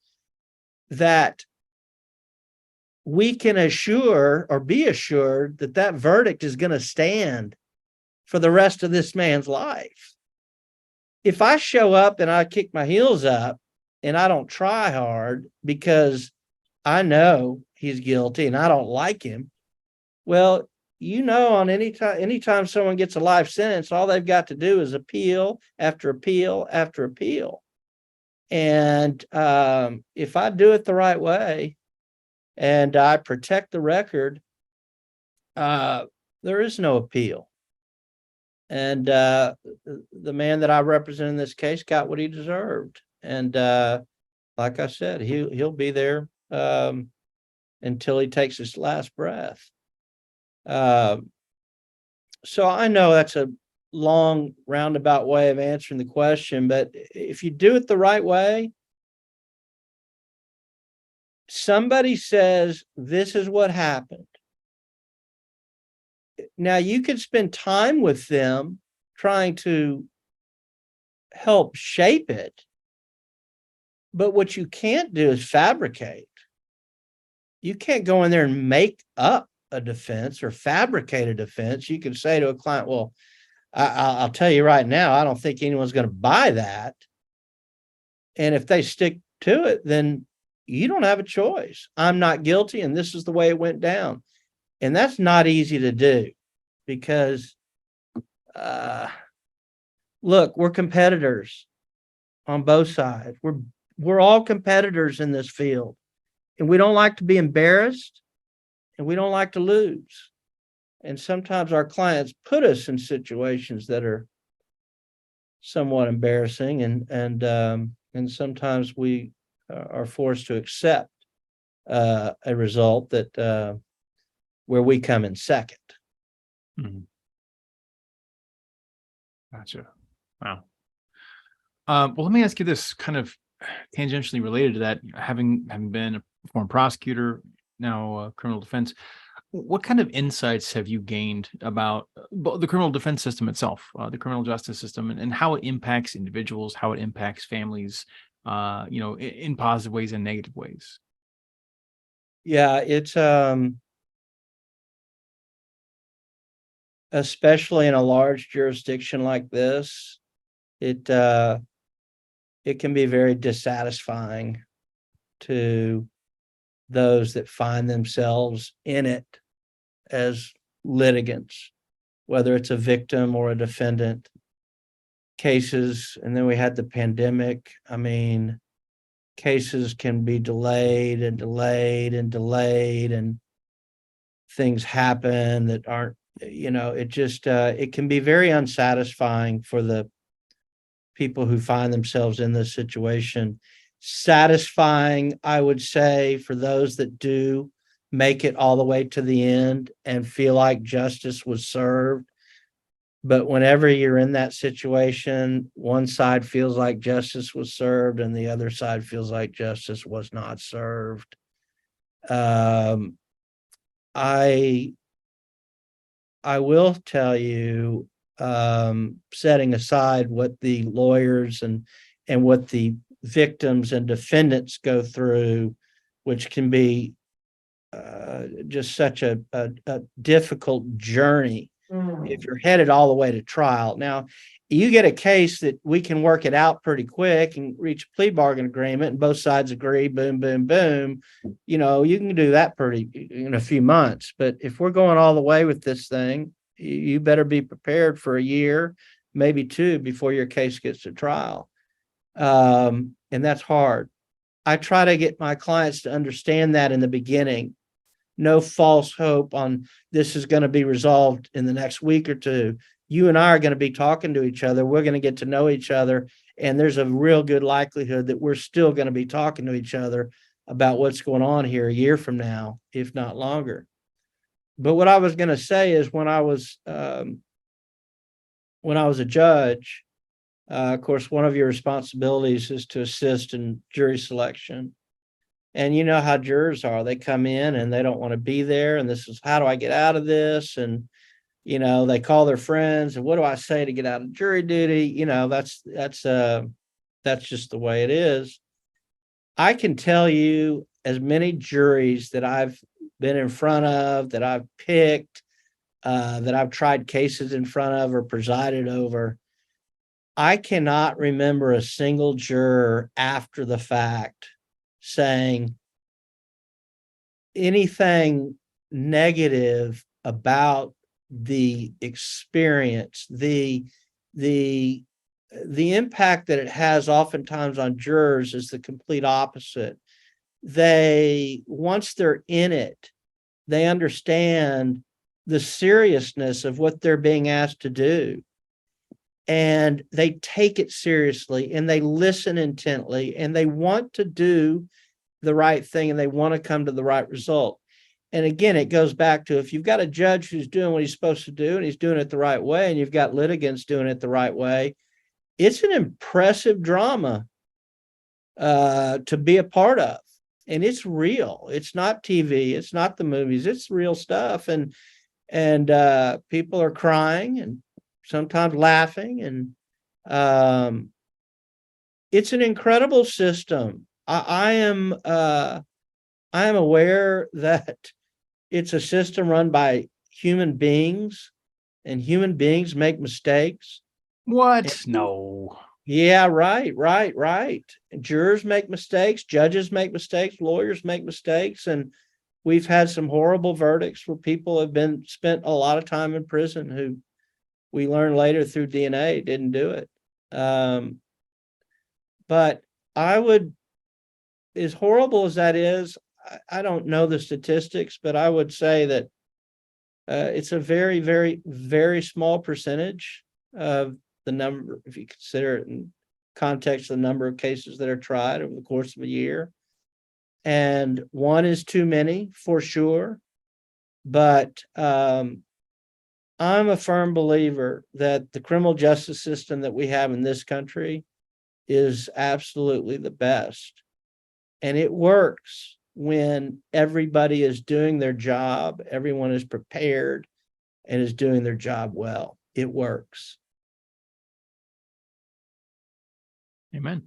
that we can assure or be assured that that verdict is going to stand for the rest of this man's life. If I show up and I kick my heels up and I don't try hard because I know he's guilty and I don't like him, well, on anytime someone gets a life sentence, all they've got to do is appeal after appeal after appeal. And if I do it the right way and I protect the record, there is no appeal. And the man that I represent in this case got what he deserved. And like I said, he'll be there until he takes his last breath. So I know that's a long roundabout way of answering the question, but if you do it the right way, somebody says, this is what happened. Now you could spend time with them trying to help shape it, but what you can't do is fabricate. You can't go in there and make up a defense or fabricate a defense. You can say to a client, well, I'll tell you right now, I don't think anyone's going to buy that. And if they stick to it, then you don't have a choice. I'm not guilty, and this is the way it went down. And that's not easy to do because, look, we're competitors on both sides. We're all competitors in this field, and we don't like to be embarrassed, and we don't like to lose. And sometimes our clients put us in situations that are somewhat embarrassing, and sometimes we are forced to accept a result that where we come in second. Mm-hmm. Gotcha. Wow. Well, let me ask you this, kind of tangentially related to that, having been a former prosecutor, now criminal defense. What kind of insights have you gained about the criminal defense system itself, the criminal justice system, and how it impacts individuals, how it impacts families, in positive ways and negative ways? Yeah, it's especially in a large jurisdiction like this, it it can be very dissatisfying to those that find themselves in it as litigants, whether it's a victim or a defendant. Cases, and then we had the pandemic. I mean, cases can be delayed and delayed and delayed, and things happen that aren't, it just it can be very unsatisfying for the people who find themselves in this situation. Satisfying, I would say, for those that do make it all the way to the end and feel like justice was served. But whenever you're in that situation, one side feels like justice was served and the other side feels like justice was not served. Um, I I will tell you, setting aside what the lawyers and what the victims and defendants go through, which can be just such a difficult journey if you're headed all the way to trial. Now, you get a case that we can work it out pretty quick and reach a plea bargain agreement, and both sides agree, boom, boom, boom. You can do that pretty in a few months. But if we're going all the way with this thing, you better be prepared for a year, maybe two, before your case gets to trial. And that's hard. I try to get my clients to understand that in the beginning. No false hope on this is going to be resolved in the next week or two. You and I are going to be talking to each other. We're going to get to know each other. And there's a real good likelihood that we're still going to be talking to each other about what's going on here a year from now, if not longer. But what I was going to say is when I was a judge, of course, one of your responsibilities is to assist in jury selection. And you know how jurors are. They come in and they don't want to be there. And this is, how do I get out of this? And, they call their friends. And what do I say to get out of jury duty? That's just the way it is. I can tell you as many juries that I've been in front of, that I've picked, that I've tried cases in front of or presided over. I cannot remember a single juror after the fact saying anything negative about the experience, the impact that it has oftentimes on jurors is the complete opposite. Once they're in it, they understand the seriousness of what they're being asked to do. And they take it seriously and they listen intently and they want to do the right thing and they want to come to the right result. And again, it goes back to, if you've got a judge who's doing what he's supposed to do and he's doing it the right way, and you've got litigants doing it the right way, it's an impressive drama to be a part of. And it's real. It's not TV. It's not the movies. It's real stuff. And people are crying and sometimes laughing. And it's an incredible system. I am aware that it's a system run by human beings, and human beings make mistakes. What? No. Yeah, right. Jurors make mistakes, judges make mistakes, lawyers make mistakes, and we've had some horrible verdicts where people have spent a lot of time in prison who we learned later through DNA didn't do it. But I would, as horrible as that is, I don't know the statistics, but I would say that it's a very, very, very small percentage of the number, if you consider it in context of the number of cases that are tried over the course of a year. And one is too many for sure. But I'm a firm believer that the criminal justice system that we have in this country is absolutely the best. And it works when everybody is doing their job, everyone is prepared and is doing their job well. It works. Amen.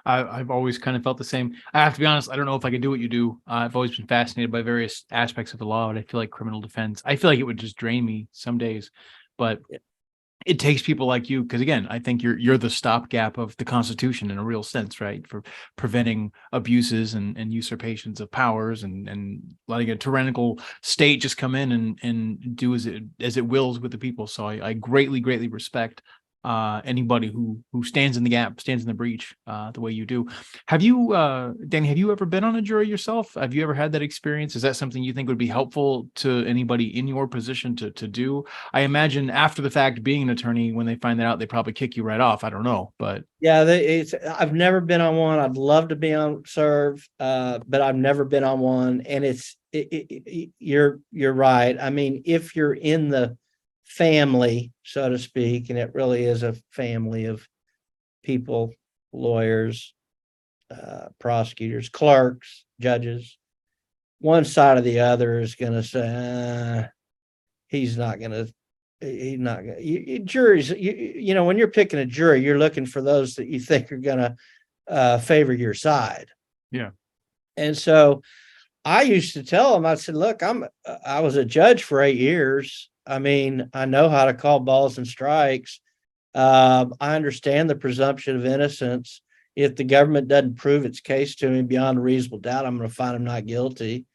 I've always kind of felt the same. I have to be honest, I don't know if I could do what you do. I've always been fascinated by various aspects of the law, and I feel like criminal defense, I feel like it would just drain me some days. But it takes people like you, because again, I think you're the stopgap of the Constitution in a real sense, right? For preventing abuses and usurpations of powers and letting a tyrannical state just come in and do as it wills with the people. So I greatly respect anybody who stands in the gap, stands in the breach, the way you do. Have you, Danny, have you ever been on a jury yourself? Have you ever had that experience? Is that something you think would be helpful to anybody in your position to do? I imagine after the fact, being an attorney, when they find that out, they probably kick you right off. I don't know, but Yeah, I've never been on one. I'd love to be on serve, but I've never been on one. And you're right. I mean, if you're in the family, so to speak, and it really is a family of people, lawyers, prosecutors, clerks, judges, one side or the other is going to say, he's not going to. Juries, when you're picking a jury, you're looking for those that you think are going to favor your side. Yeah. And so I used to tell them, I said, look, I was a judge for 8 years. I mean, I know how to call balls and strikes. I understand the presumption of innocence. If the government doesn't prove its case to me beyond a reasonable doubt, I'm going to find them not guilty.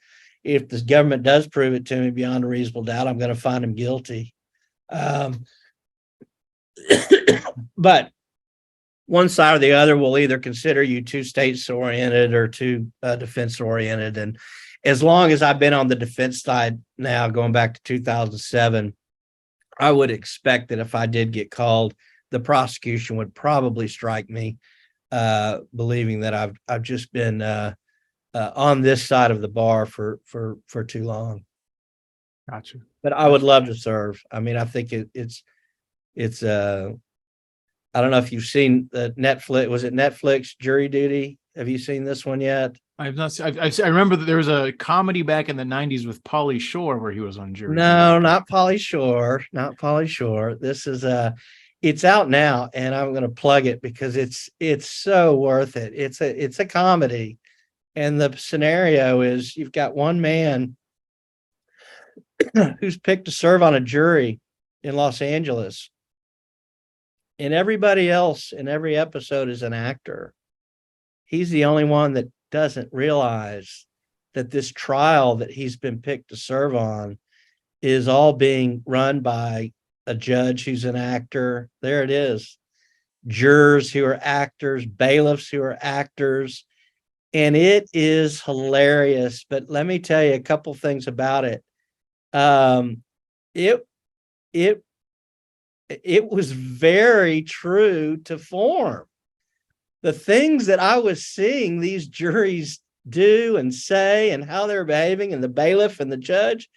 If the government does prove it to me beyond a reasonable doubt, I'm going to find them guilty. But one side or the other will either consider you too states oriented or too defense oriented. And as long as I've been on the defense side now, going back to 2007, I would expect that if I did get called, the prosecution would probably strike me, believing that I've just been on this side of the bar for too long. Gotcha. But I would love to serve. I mean, I think it's I don't know if you've seen the Netflix. Was it Netflix Jury Duty? Have you seen this one yet? I've not. I remember that there was a comedy back in the '90s with Pauly Shore where he was on jury. No, not Pauly Shore. Not Pauly Shore. This is it's out now, and I'm going to plug it because it's so worth it. It's a comedy, and the scenario is you've got one man who's picked to serve on a jury in Los Angeles, and everybody else in every episode is an actor. He's the only one that doesn't realize that this trial that he's been picked to serve on is all being run by a judge who's an actor. There it is. Jurors who are actors, bailiffs who are actors. And it is hilarious. But let me tell you a couple things about it. It was very true to form. The things that I was seeing these juries do and say and how they're behaving, and the bailiff and the judge,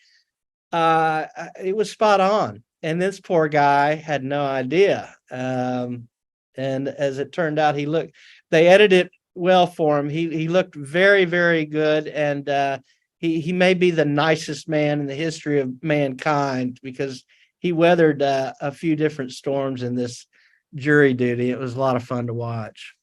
it was spot on. And this poor guy had no idea. And as it turned out, they edited it well for him. He looked very, very good. And he may be the nicest man in the history of mankind because he weathered a few different storms in this jury duty. It was a lot of fun to watch.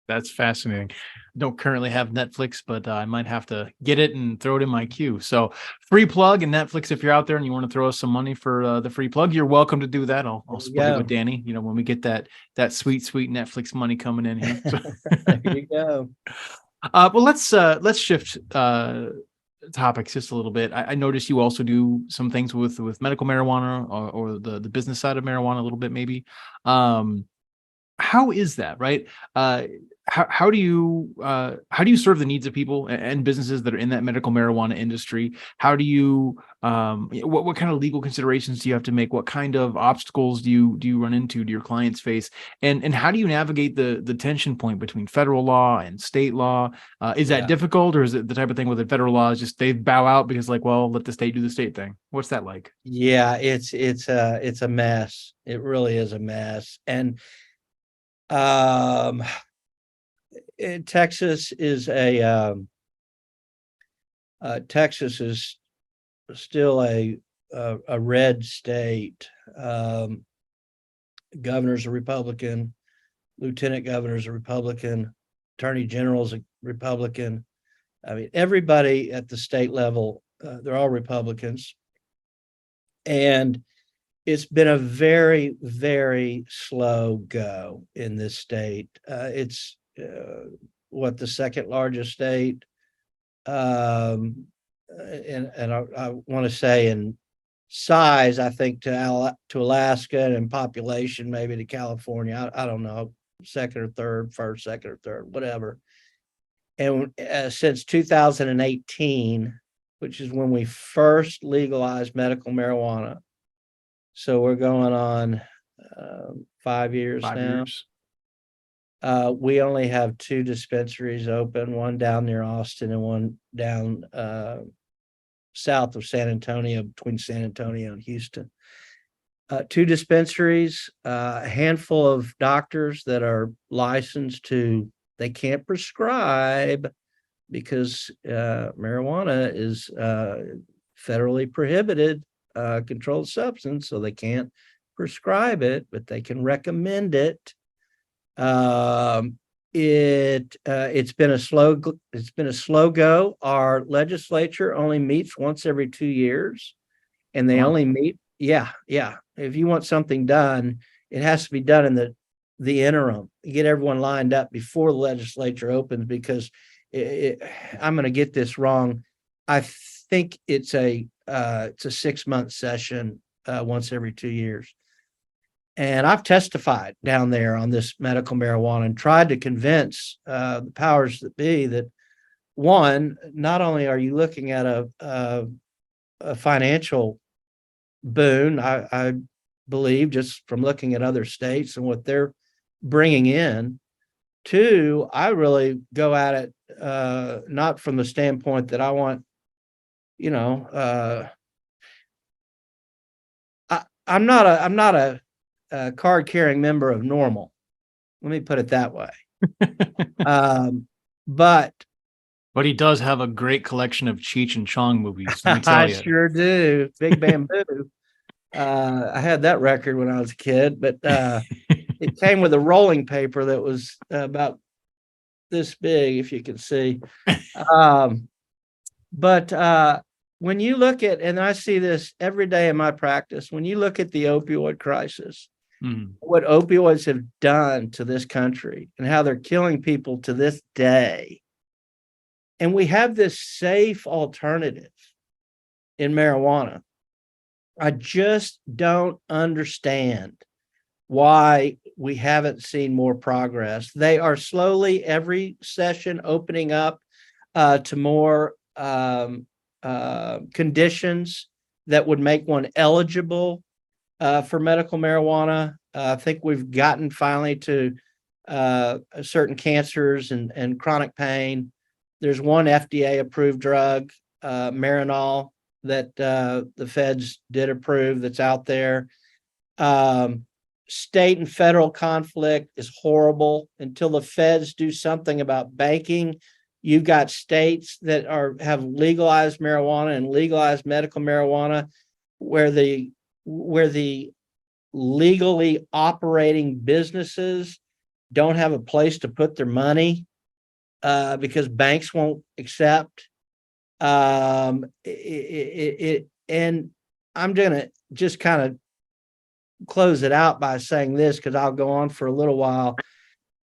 That's fascinating. Don't currently have Netflix, but I might have to get it and throw it in my queue. So free plug and Netflix. If you're out there and you want to throw us some money for the free plug, you're welcome to do that. I'll split it with Danny, when we get that sweet Netflix money coming in here. So. There you go. Well, let's shift topics just a little bit. I noticed you also do some things with medical marijuana or the business side of marijuana a little bit, maybe. How is that, right? How do you serve the needs of people and businesses that are in that medical marijuana industry? How do you what kind of legal considerations do you have to make? What kind of obstacles do you run into, do your clients face? And how do you navigate the tension point between federal law and state law? Is that difficult, or is it the type of thing where the federal law is just they bow out because let the state do the state thing? What's that like? Yeah, it's a mess. It really is a mess. And Um, Texas is Texas is still a red state. Governor's a Republican, lieutenant governor's a Republican, attorney general's a Republican. I mean, everybody at the state level, they're all Republicans. And it's been a very, very slow go in this state. It's the second largest state. And I want to say in size, I think to Alaska, and in population, maybe to California. I don't know, second or third, first, second or third, whatever. And since 2018, which is when we first legalized medical marijuana, so we're going on 5 years now. We only have 2 dispensaries open, one down near Austin and one down south of San Antonio, between San Antonio and Houston. 2 dispensaries, a handful of doctors that are licensed they can't prescribe because marijuana is federally prohibited, controlled substance, so they can't prescribe it, but they can recommend it. It's been a slow go. Our legislature only meets once every 2 years, and they only meet. Yeah. If you want something done, it has to be done in the interim. You get everyone lined up before the legislature opens, because I'm going to get this wrong. I think it's a 6-month session, once every 2 years. And I've testified down there on this medical marijuana and tried to convince the powers that be that, one, not only are you looking at a financial boon, I believe, just from looking at other states and what they're bringing in. 2, I really go at it not from the standpoint that I want, I'm not a card-carrying member of NORML. Let me put it that way. But he does have a great collection of Cheech and Chong movies. Let me tell I you. sure do. Big Bamboo. I had that record when I was a kid, but it came with a rolling paper that was about this big, if you can see. But when you look at, and I see this every day in my practice, when you look at the opioid crisis, what opioids have done to this country and how they're killing people to this day, and we have this safe alternative in marijuana, I just don't understand why we haven't seen more progress. They are slowly, every session, opening up to more conditions that would make one eligible for medical marijuana. I think we've gotten finally to certain cancers and chronic pain. There's one FDA-approved drug, Marinol, that the feds did approve, that's out there. State and federal conflict is horrible. Until the feds do something about banking, you've got states that have legalized marijuana and legalized medical marijuana where the legally operating businesses don't have a place to put their money because banks won't accept. And I'm going to just kind of close it out by saying this, because I'll go on for a little while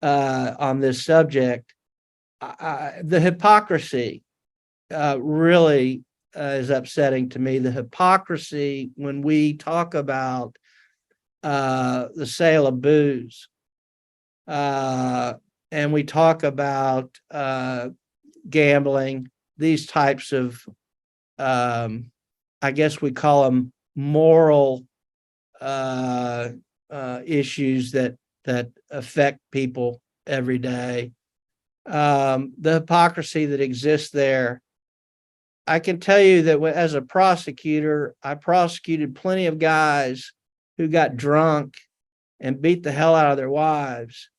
on this subject. The hypocrisy really is upsetting to me. The hypocrisy when we talk about the sale of booze, and we talk about gambling, these types of, I guess we call them moral issues that affect people every day. The hypocrisy that exists there. I can tell you that as a prosecutor, I prosecuted plenty of guys who got drunk and beat the hell out of their wives.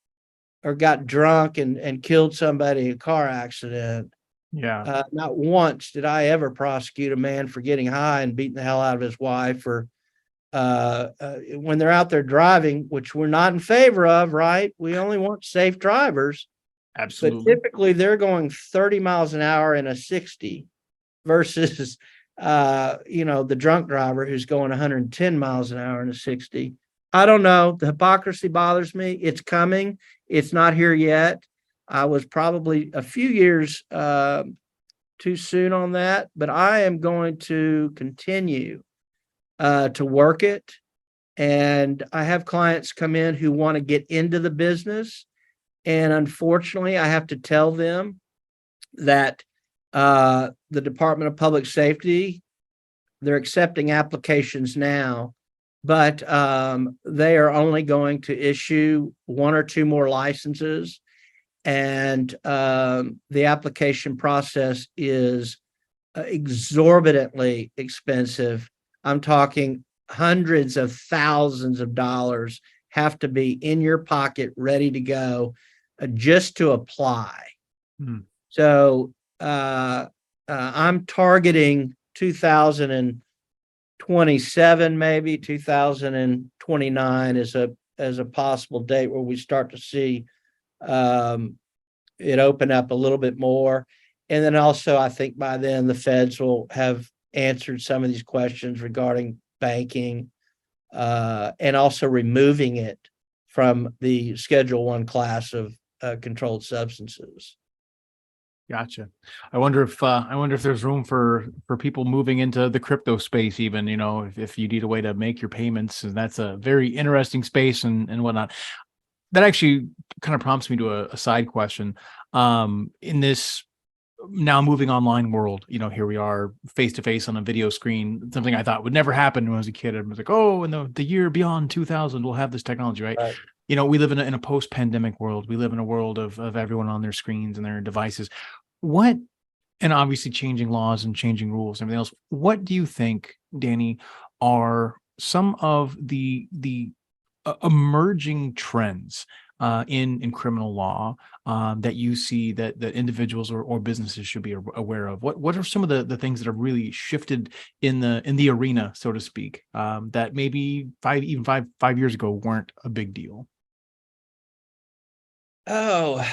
or got drunk and killed somebody in a car accident. Yeah. Not once did I ever prosecute a man for getting high and beating the hell out of his wife, or when they're out there driving, which we're not in favor of, right? We only want safe drivers, but Absolutely. typically they're going 30 miles an hour in a 60 versus, the drunk driver who's going 110 miles an hour in a 60. I don't know. The hypocrisy bothers me. It's coming. It's not here yet. I was probably a few years too soon on that, but I am going to continue to work it. And I have clients come in who want to get into the business. And unfortunately, I have to tell them that the Department of Public Safety, they're accepting applications now, but they are only going to issue one or two more licenses. And the application process is exorbitantly expensive. I'm talking hundreds of thousands of dollars have to be in your pocket, ready to go, just to apply. Hmm. So I'm targeting 2027, maybe 2029 as a possible date where we start to see it open up a little bit more. And then also, I think by then the feds will have answered some of these questions regarding banking, and also removing it from the Schedule I class of controlled substances. Gotcha. I wonder if there's room for people moving into the crypto space, even, if you need a way to make your payments, and that's a very interesting space and whatnot. That actually kind of prompts me to a side question. In this now moving online world, here we are face to face on a video screen, something I thought would never happen when I was a kid. I was like, oh, in the year beyond 2000, we'll have this technology, right? Right. We live in a post-pandemic world. We live in a world of everyone on their screens and their devices. And obviously changing laws and changing rules and everything else. What do you think, Danny, are some of the emerging trends in criminal law that you see that individuals or businesses should be aware of? What are some of the things that have really shifted in the arena, so to speak, that maybe five years ago weren't a big deal? Oh,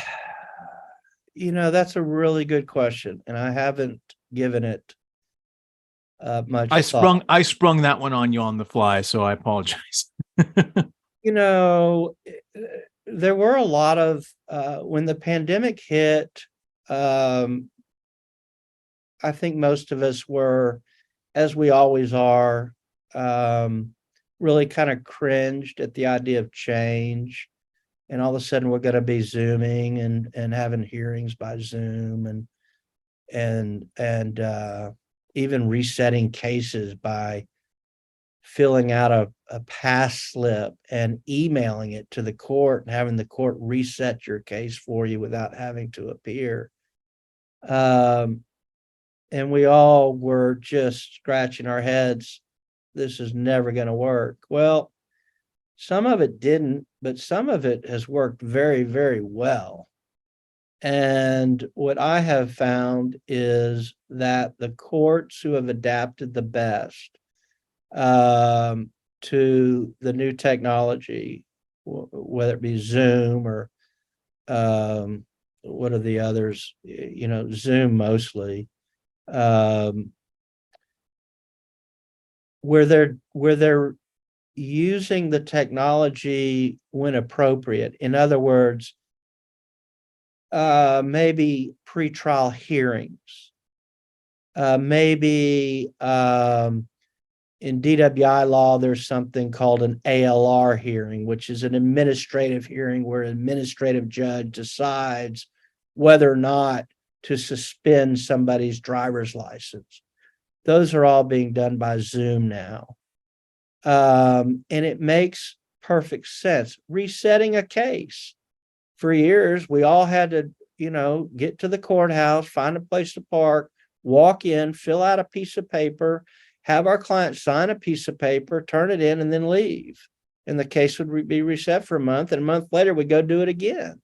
that's a really good question, and I haven't given it much thought. I sprung that one on you on the fly, so I apologize. There were a lot of when the pandemic hit, I think most of us were, as we always are, really kind of cringed at the idea of change. And all of a sudden we're going to be Zooming and having hearings by Zoom and even resetting cases by filling out a pass slip and emailing it to the court and having the court reset your case for you without having to appear. And we all were just scratching our heads. This is never going to work. Well, some of it didn't, but some of it has worked very, very well. And what I have found is that the courts who have adapted the best to the new technology, whether it be Zoom or what are the others, Zoom mostly, where they're using the technology when appropriate. In other words, maybe pretrial hearings, maybe in DWI law, there's something called an ALR hearing, which is an administrative hearing where an administrative judge decides whether or not to suspend somebody's driver's license. Those are all being done by Zoom now. And it makes perfect sense. Resetting a case. For years, we all had to, get to the courthouse, find a place to park, walk in, fill out a piece of paper, have our client sign a piece of paper, turn it in, and then leave. And the case would be reset for a month. And a month later, we go do it again.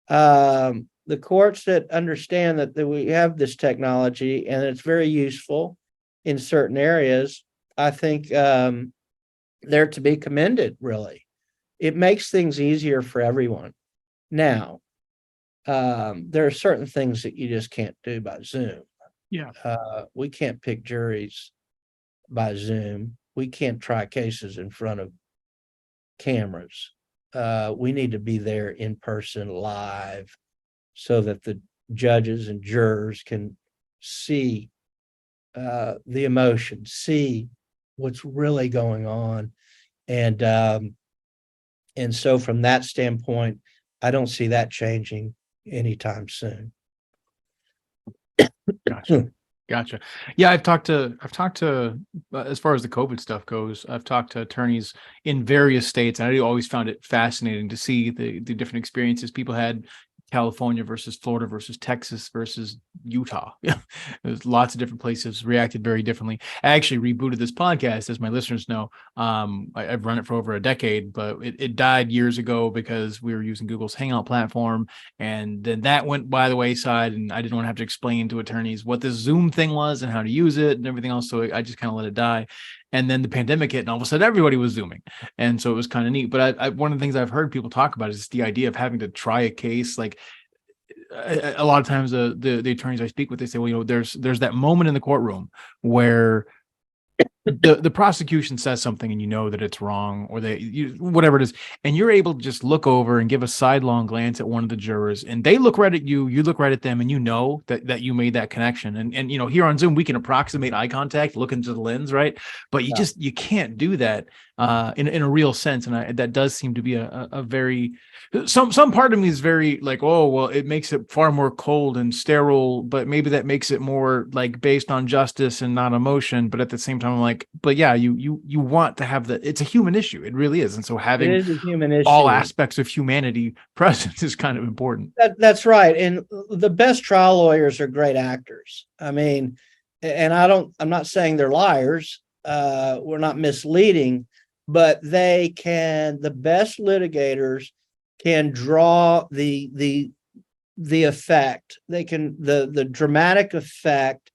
The courts that understand that we have this technology and it's very useful in certain areas, I think they're to be commended, really. It makes things easier for everyone. Now, there are certain things that you just can't do by Zoom. Yeah. We can't pick juries by Zoom. We can't try cases in front of cameras. We need to be there in person live so that the judges and jurors can see the emotion, see what's really going on. And so from that standpoint, I don't see that changing anytime soon. Gotcha. Gotcha. Yeah, I've talked to as far as the COVID stuff goes, I've talked to attorneys in various states, and I always found it fascinating to see the different experiences people had. California versus Florida versus Texas versus Utah. Yeah, there's lots of different places reacted very differently. I actually rebooted this podcast, as my listeners know. I've run it for over a decade, but it died years ago because we were using Google's Hangout platform, and then that went by the wayside, and I didn't want to have to explain to attorneys what this Zoom thing was and how to use it and everything else. So I just kind of let it die. And then the pandemic hit, and all of a sudden everybody was Zooming, and so it was kind of neat. But one of the things I've heard people talk about is the idea of having to try a case. Like a lot of times, the attorneys I speak with, they say, well, there's that moment in the courtroom where the prosecution says something and that it's wrong, or whatever it is, and you're able to just look over and give a sidelong glance at one of the jurors, and they look right at you, you look right at them, and that you made that connection. And here on Zoom we can approximate eye contact, look into the lens, right? But you can't do that in a real sense. And that does seem to be a very, some part of me is very like, oh well, it makes it far more cold and sterile, but maybe that makes it more like based on justice and not emotion. But at the same time, I'm like, but yeah, you want to have it's a human issue. It really is. And so having it is a human issue. All aspects of humanity present is kind of important. That's right. And the best trial lawyers are great actors. I mean, and I'm not saying they're liars. We're not misleading, but the best litigators can draw the effect. They can, the dramatic effect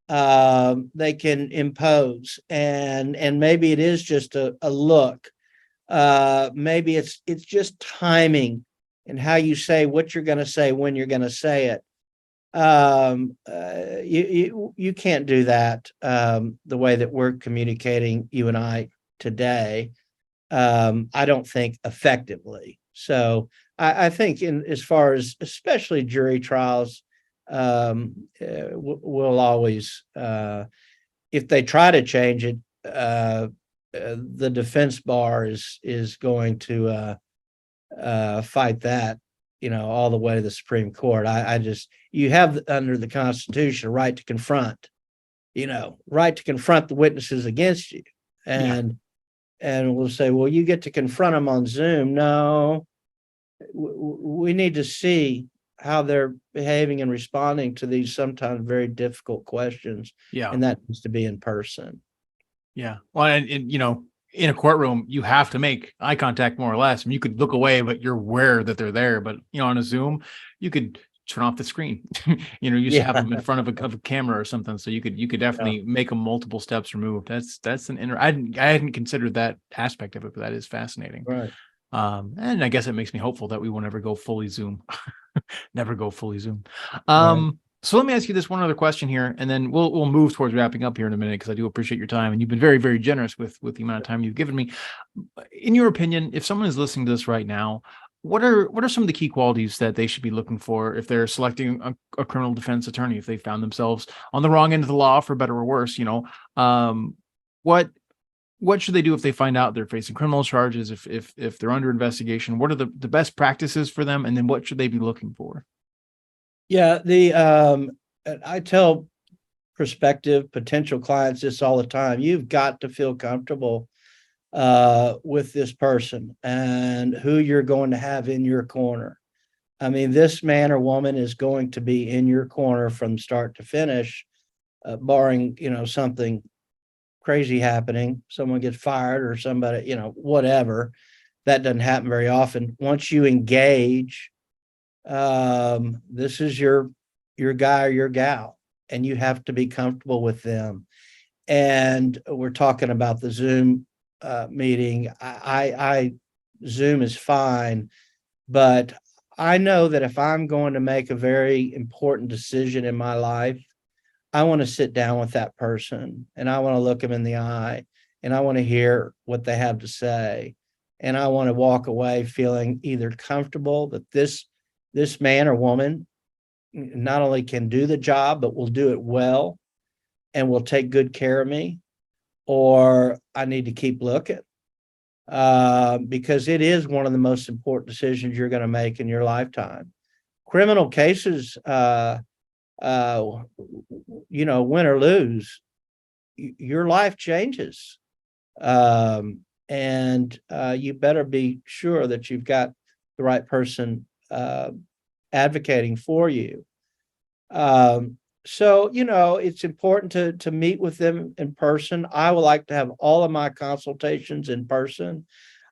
they can impose, and maybe it is just a look. Maybe it's just timing and how you say what you're going to say when you're going to say it. You can't do that the way that we're communicating, you and I, today. I don't think effectively. So I think as far as especially jury trials, we'll always, if they try to change it, the defense bar is going to fight that, all the way to the Supreme Court. You have under the Constitution a right to confront, right to confront the witnesses against you, and we'll say, well, you get to confront them on Zoom. No, we need to see how they're behaving and responding to these sometimes very difficult questions. Yeah. And that needs to be in person. Yeah. Well, and in a courtroom, you have to make eye contact more or less. I mean, you could look away, but you're aware that they're there. But, on a Zoom, you could turn off the screen. You used to have them in front of a camera or something. So you could definitely make them multiple steps removed. That's I hadn't considered that aspect of it, but that is fascinating. Right. And I guess it makes me hopeful that we will never go fully Zoom. Never go fully Zoom. Right. So let me ask you this one other question here, and then we'll move towards wrapping up here in a minute, because I do appreciate your time, and you've been very, very generous with the amount of time you've given me. In your opinion, if someone is listening to this right now, what are some of the key qualities that they should be looking for if they're selecting a criminal defense attorney, if they found themselves on the wrong end of the law, for better or worse? What should they do if they find out they're facing criminal charges, if they're under investigation? What are the best practices for them, and then what should they be looking for? Yeah, I tell prospective potential clients this all the time. You've got to feel comfortable with this person and who you're going to have in your corner. I mean, this man or woman is going to be in your corner from start to finish, barring, something crazy happening, someone gets fired or somebody, whatever. That doesn't happen very often. Once you engage This is your guy or your gal, and you have to be comfortable with them. And we're talking about the Zoom meeting. I Zoom is fine, but I know that if I'm going to make a very important decision in my life, I want to sit down with that person and I want to look them in the eye and I want to hear what they have to say. And I want to walk away feeling either comfortable that this man or woman not only can do the job, but will do it well and will take good care of me, or I need to keep looking. Because it is one of the most important decisions you're going to make in your lifetime. Criminal cases, win or lose, your life changes. And you better be sure that you've got the right person advocating for you. So, it's important to meet with them in person. I would like to have all of my consultations in person.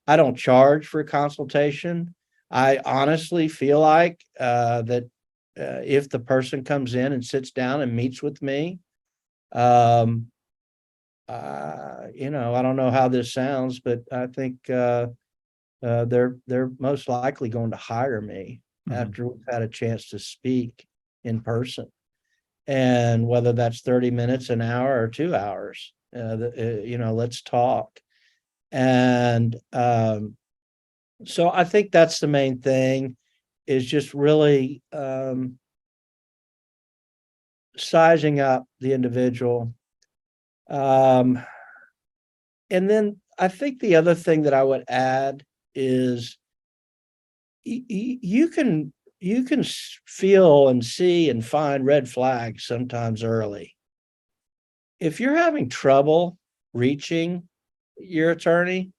I don't charge for a consultation. I honestly feel like that if the person comes in and sits down and meets with me, I don't know how this sounds, but I think they're most likely going to hire me after we've had a chance to speak in person. And whether that's 30 minutes, an hour, or 2 hours, let's talk. And so I think that's the main thing, is just really sizing up the individual. And then I think the other thing that I would add is you can feel and see and find red flags sometimes early. If you're having trouble reaching your attorney,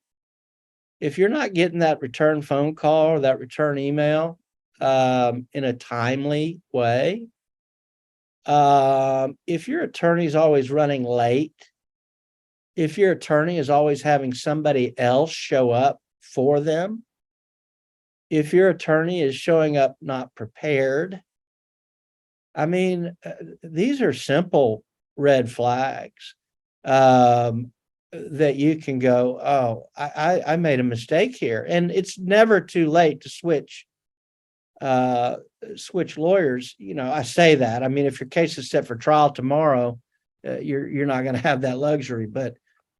if you're not getting that return phone call or that return email in a timely way, if your attorney is always running late, if your attorney is always having somebody else show up for them, if your attorney is showing up not prepared, these are simple red flags that you can go, oh, I made a mistake here. And it's never too late to switch lawyers. I say that. If your case is set for trial tomorrow, you're not going to have that luxury. But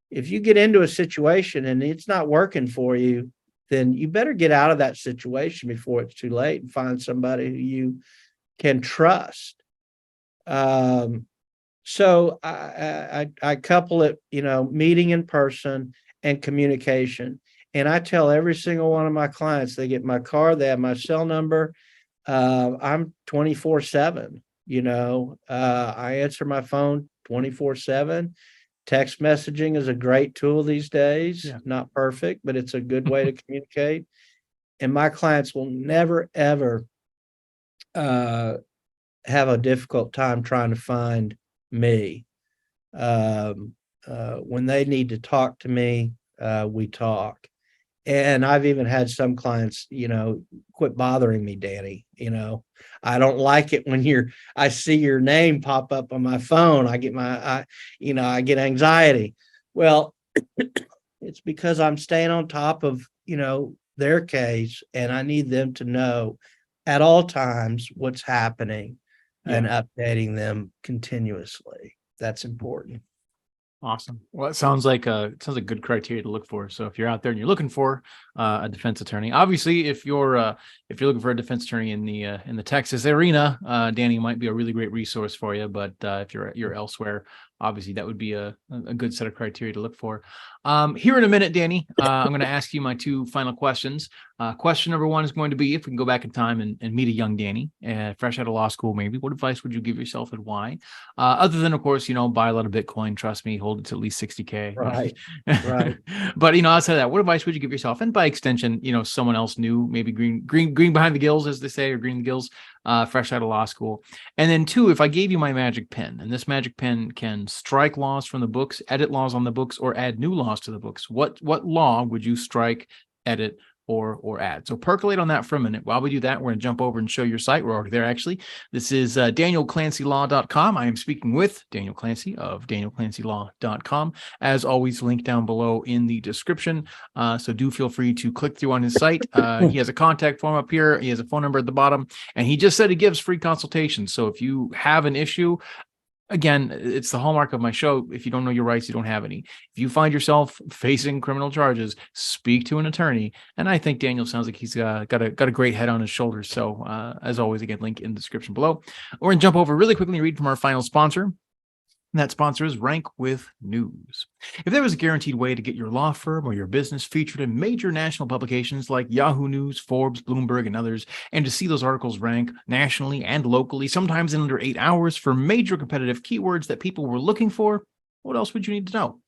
if you get into a situation and it's not working for you, then you better get out of that situation before it's too late and find somebody who you can trust. So I couple it, meeting in person and communication. And I tell every single one of my clients, they get my card, they have my cell number. I'm 24/7, I answer my phone 24/7. Text messaging is a great tool these days. Yeah. Not perfect, but it's a good way to communicate. And my clients will never, ever have a difficult time trying to find me. When they need to talk to me, we talk. And I've even had some clients, quit bothering me, Danny. I don't like it when I see your name pop up on my phone. I get anxiety. Well, it's because I'm staying on top of, their case, and I need them to know at all times what's happening and updating them continuously. That's important. Awesome. Well, it sounds like a good criteria to look for. So if you're out there and you're looking for a defense attorney, obviously, if you're looking for a defense attorney in the Texas arena, Danny might be a really great resource for you. But if you're elsewhere, obviously that would be a good set of criteria to look for. Here in a minute, Danny, I'm going to ask you my two final questions. Question number one is going to be, if we can go back in time and meet a young Danny, fresh out of law school, maybe, what advice would you give yourself and why? Other than, of course, buy a lot of Bitcoin, trust me, hold it to at least 60K. Right. But, outside of that, what advice would you give yourself? And by extension, someone else new, maybe green behind the gills, as they say, or green the gills, fresh out of law school. And then two, if I gave you my magic pen, and this magic pen can strike laws from the books, edit laws on the books, or add new laws to the books, what law would you strike, edit, or ad. So percolate on that for a minute. While we do that, we're going to jump over and show your site. We're already there, actually. This is DanielClancyLaw.com. I am speaking with Daniel Clancy of DanielClancyLaw.com. As always, link down below in the description. So do feel free to click through on his site. He has a contact form up here. He has a phone number at the bottom. And he just said he gives free consultations. So if you have an issue, again, it's the hallmark of my show. If you don't know your rights, you don't have any. If you find yourself facing criminal charges, speak to an attorney. And I think Daniel sounds like he's got a great head on his shoulders. So as always, again, link in the description below. We're going to jump over really quickly and read from our final sponsor. And that sponsor is Rank with News. If there was a guaranteed way to get your law firm or your business featured in major national publications like Yahoo News, Forbes, Bloomberg, and others, and to see those articles rank nationally and locally, sometimes in under 8 hours for major competitive keywords that people were looking for, what else would you need to know?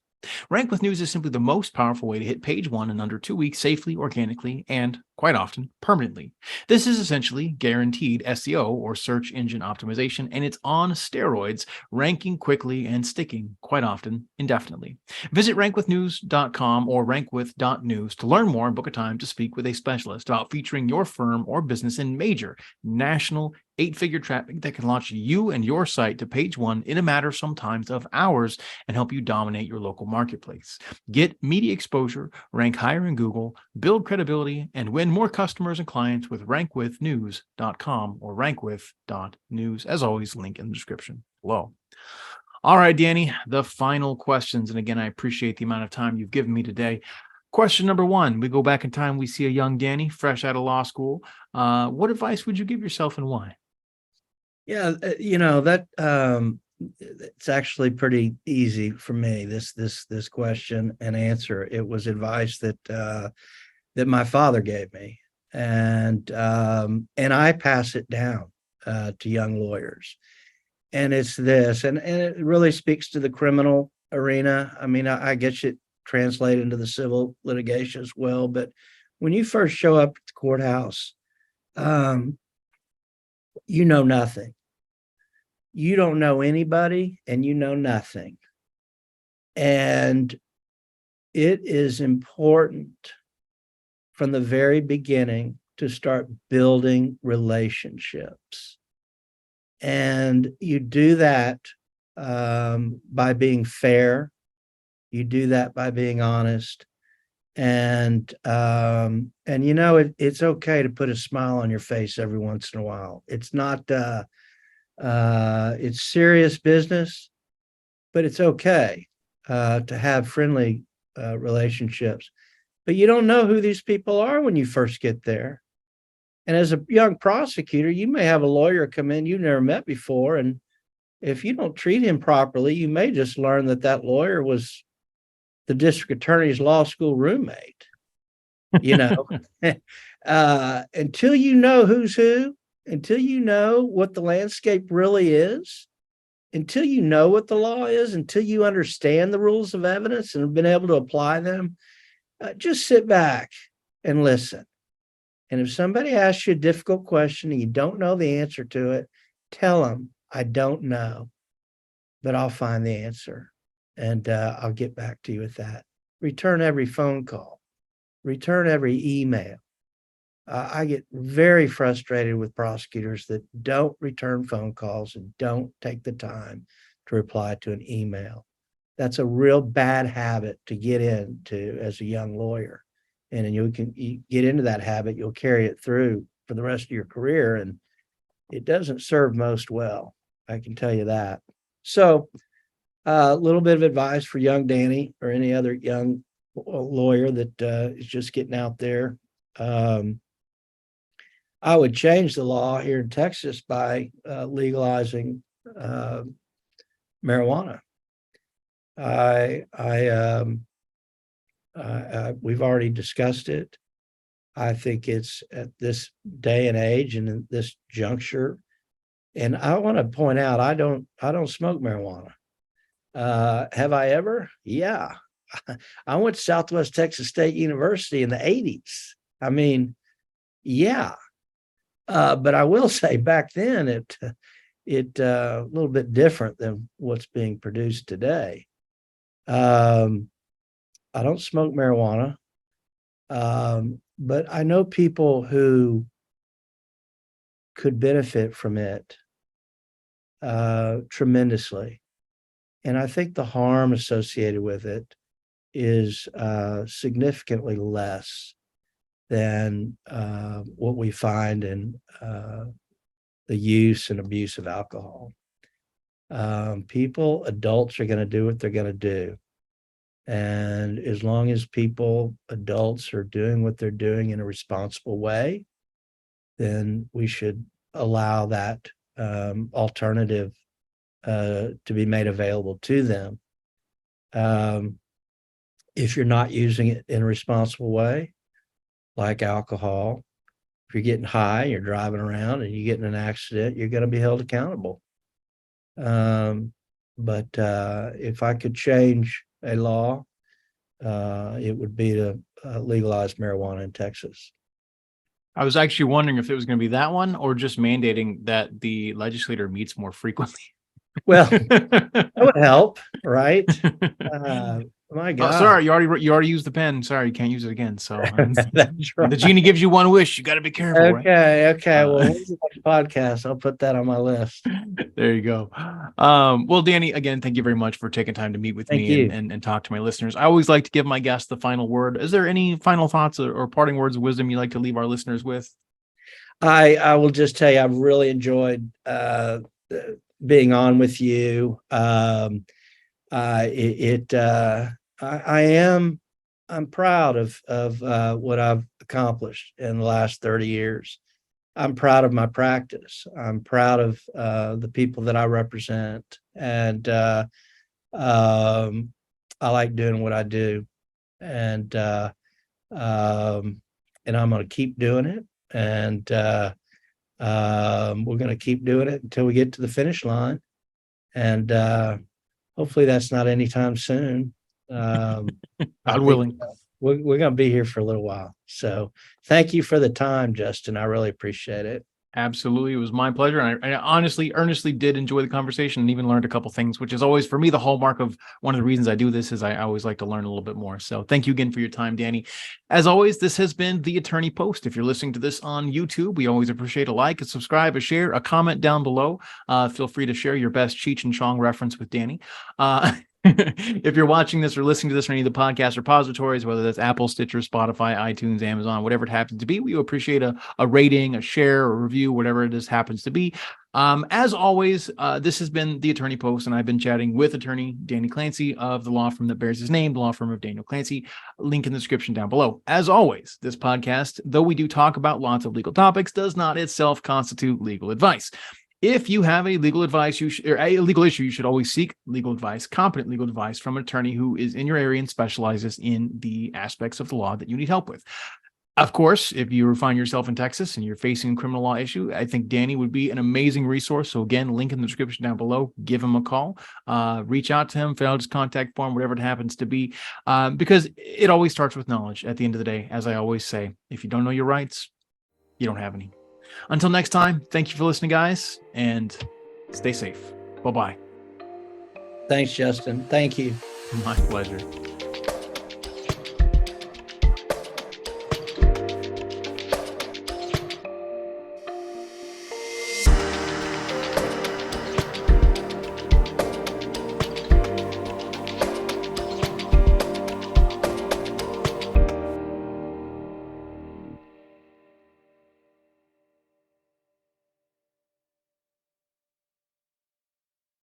Rank with News is simply the most powerful way to hit page 1 in under 2 weeks safely, organically, and quite often permanently. This is essentially guaranteed SEO or search engine optimization, and it's on steroids, ranking quickly and sticking quite often indefinitely. Visit rankwithnews.com or rankwith.news to learn more and book a time to speak with a specialist about featuring your firm or business in major national 8-figure traffic that can launch you and your site to page 1 in a matter sometimes of hours and help you dominate your local marketplace. Get media exposure, rank higher in Google, build credibility, and win more customers and clients with rankwithnews.com or rankwith.news. As always, link in the description below. All right, Danny, the final questions. And again, I appreciate the amount of time you've given me today. Question number 1, we go back in time, we see a young Danny fresh out of law school. What advice would you give yourself and why? Yeah, it's actually pretty easy for me, this question and answer. It was advice that my father gave me, and I pass it down to young lawyers. And it's this, and it really speaks to the criminal arena. I mean, I guess it translates into the civil litigation as well. But when you first show up at the courthouse, you know nothing. You don't know anybody, and you know nothing. And it is important from the very beginning to start building relationships. And you do that by being fair. You do that by being honest. And it's okay to put a smile on your face every once in a while. It's not it's serious business, but it's okay to have friendly relationships. But you don't know who these people are when you first get there. And as a young prosecutor, you may have a lawyer come in you've never met before. And if you don't treat him properly, you may just learn that lawyer was the district attorney's law school roommate, until you know who's who, until you know what the landscape really is, until you know what the law is, until you understand the rules of evidence and have been able to apply them, just sit back and listen. And if somebody asks you a difficult question and you don't know the answer to it, tell them, I don't know, but I'll find the answer. And I'll get back to you with that. Return every phone call. Return every email. I get very frustrated with prosecutors that don't return phone calls and don't take the time to reply to an email. That's a real bad habit to get into as a young lawyer. And then you get into that habit, you'll carry it through for the rest of your career. And it doesn't serve most well. I can tell you that. So a little bit of advice for young Danny or any other young lawyer that is just getting out there. I would change the law here in Texas by legalizing marijuana. We've already discussed it. I think it's at this day and age and in this juncture. And I want to point out, I don't smoke marijuana. Have I ever? Yeah. I went to Southwest Texas State University in the 80s. I mean, yeah. But I will say back then it a little bit different than what's being produced today. I don't smoke marijuana. but I know people who could benefit from it tremendously. And I think the harm associated with it is significantly less than what we find in the use and abuse of alcohol. Adults are going to do what they're going to do. And as long as adults are doing what they're doing in a responsible way, then we should allow that alternative to be made available to them. If you're not using it in a responsible way, like alcohol, if you're getting high, you're driving around and you get in an accident, you're going to be held accountable. But if I could change a law, it would be to legalize marijuana in Texas. I was actually wondering if it was going to be that one or just mandating that the legislator meets more frequently. Well, that would help, right? My God. Oh, sorry, you already used the pen. Sorry, you can't use it again. So That's right. the genie gives you one wish. You got to be careful. Okay. Right? Well, when's the next podcast? I'll put that on my list. There you go. Well, Danny, again, thank you very much for taking time to meet with me and talk to my listeners. I always like to give my guests the final word. Is there any final thoughts or parting words of wisdom you'd like to leave our listeners with? I will just tell you, I've really enjoyed being on with you. I'm proud of what I've accomplished in the last 30 years. I'm proud of my practice. I'm proud of the people that I represent, and I like doing what I do, and I'm going to keep doing it, and we're going to keep doing it until we get to the finish line, and hopefully that's not anytime soon. God willing. We're going to be here for a little while. So thank you for the time, Justin. I really appreciate it. Absolutely. It was my pleasure. And I honestly, earnestly did enjoy the conversation and even learned a couple things, which is always, for me, the hallmark of one of the reasons I do this is I always like to learn a little bit more. So thank you again for your time, Danny. As always, this has been The Attorney Post. If you're listening to this on YouTube, we always appreciate a like, a subscribe, a share, a comment down below. Feel free to share your best Cheech and Chong reference with Danny. If you're watching this or listening to this on any of the podcast repositories, whether that's Apple, Stitcher, Spotify, iTunes, Amazon, whatever it happens to be, we appreciate a rating, a share, a review, whatever it is happens to be. As always, this has been The Attorney Post, and I've been chatting with attorney Danny Clancy of the law firm that bears his name, the law firm of Daniel Clancy. Link in the description down below. As always, this podcast, though we do talk about lots of legal topics, does not itself constitute legal advice. If you have a legal advice, or a legal issue, you should always seek legal advice, competent legal advice from an attorney who is in your area and specializes in the aspects of the law that you need help with. Of course, if you find yourself in Texas and you're facing a criminal law issue, I think Danny would be an amazing resource. So again, link in the description down below. Give him a call, reach out to him, fill out his contact form, whatever it happens to be, because it always starts with knowledge. At the end of the day, as I always say, if you don't know your rights, you don't have any. Until next time, thank you for listening, guys, and stay safe. Bye-bye. Thanks, Justin. Thank you. My pleasure.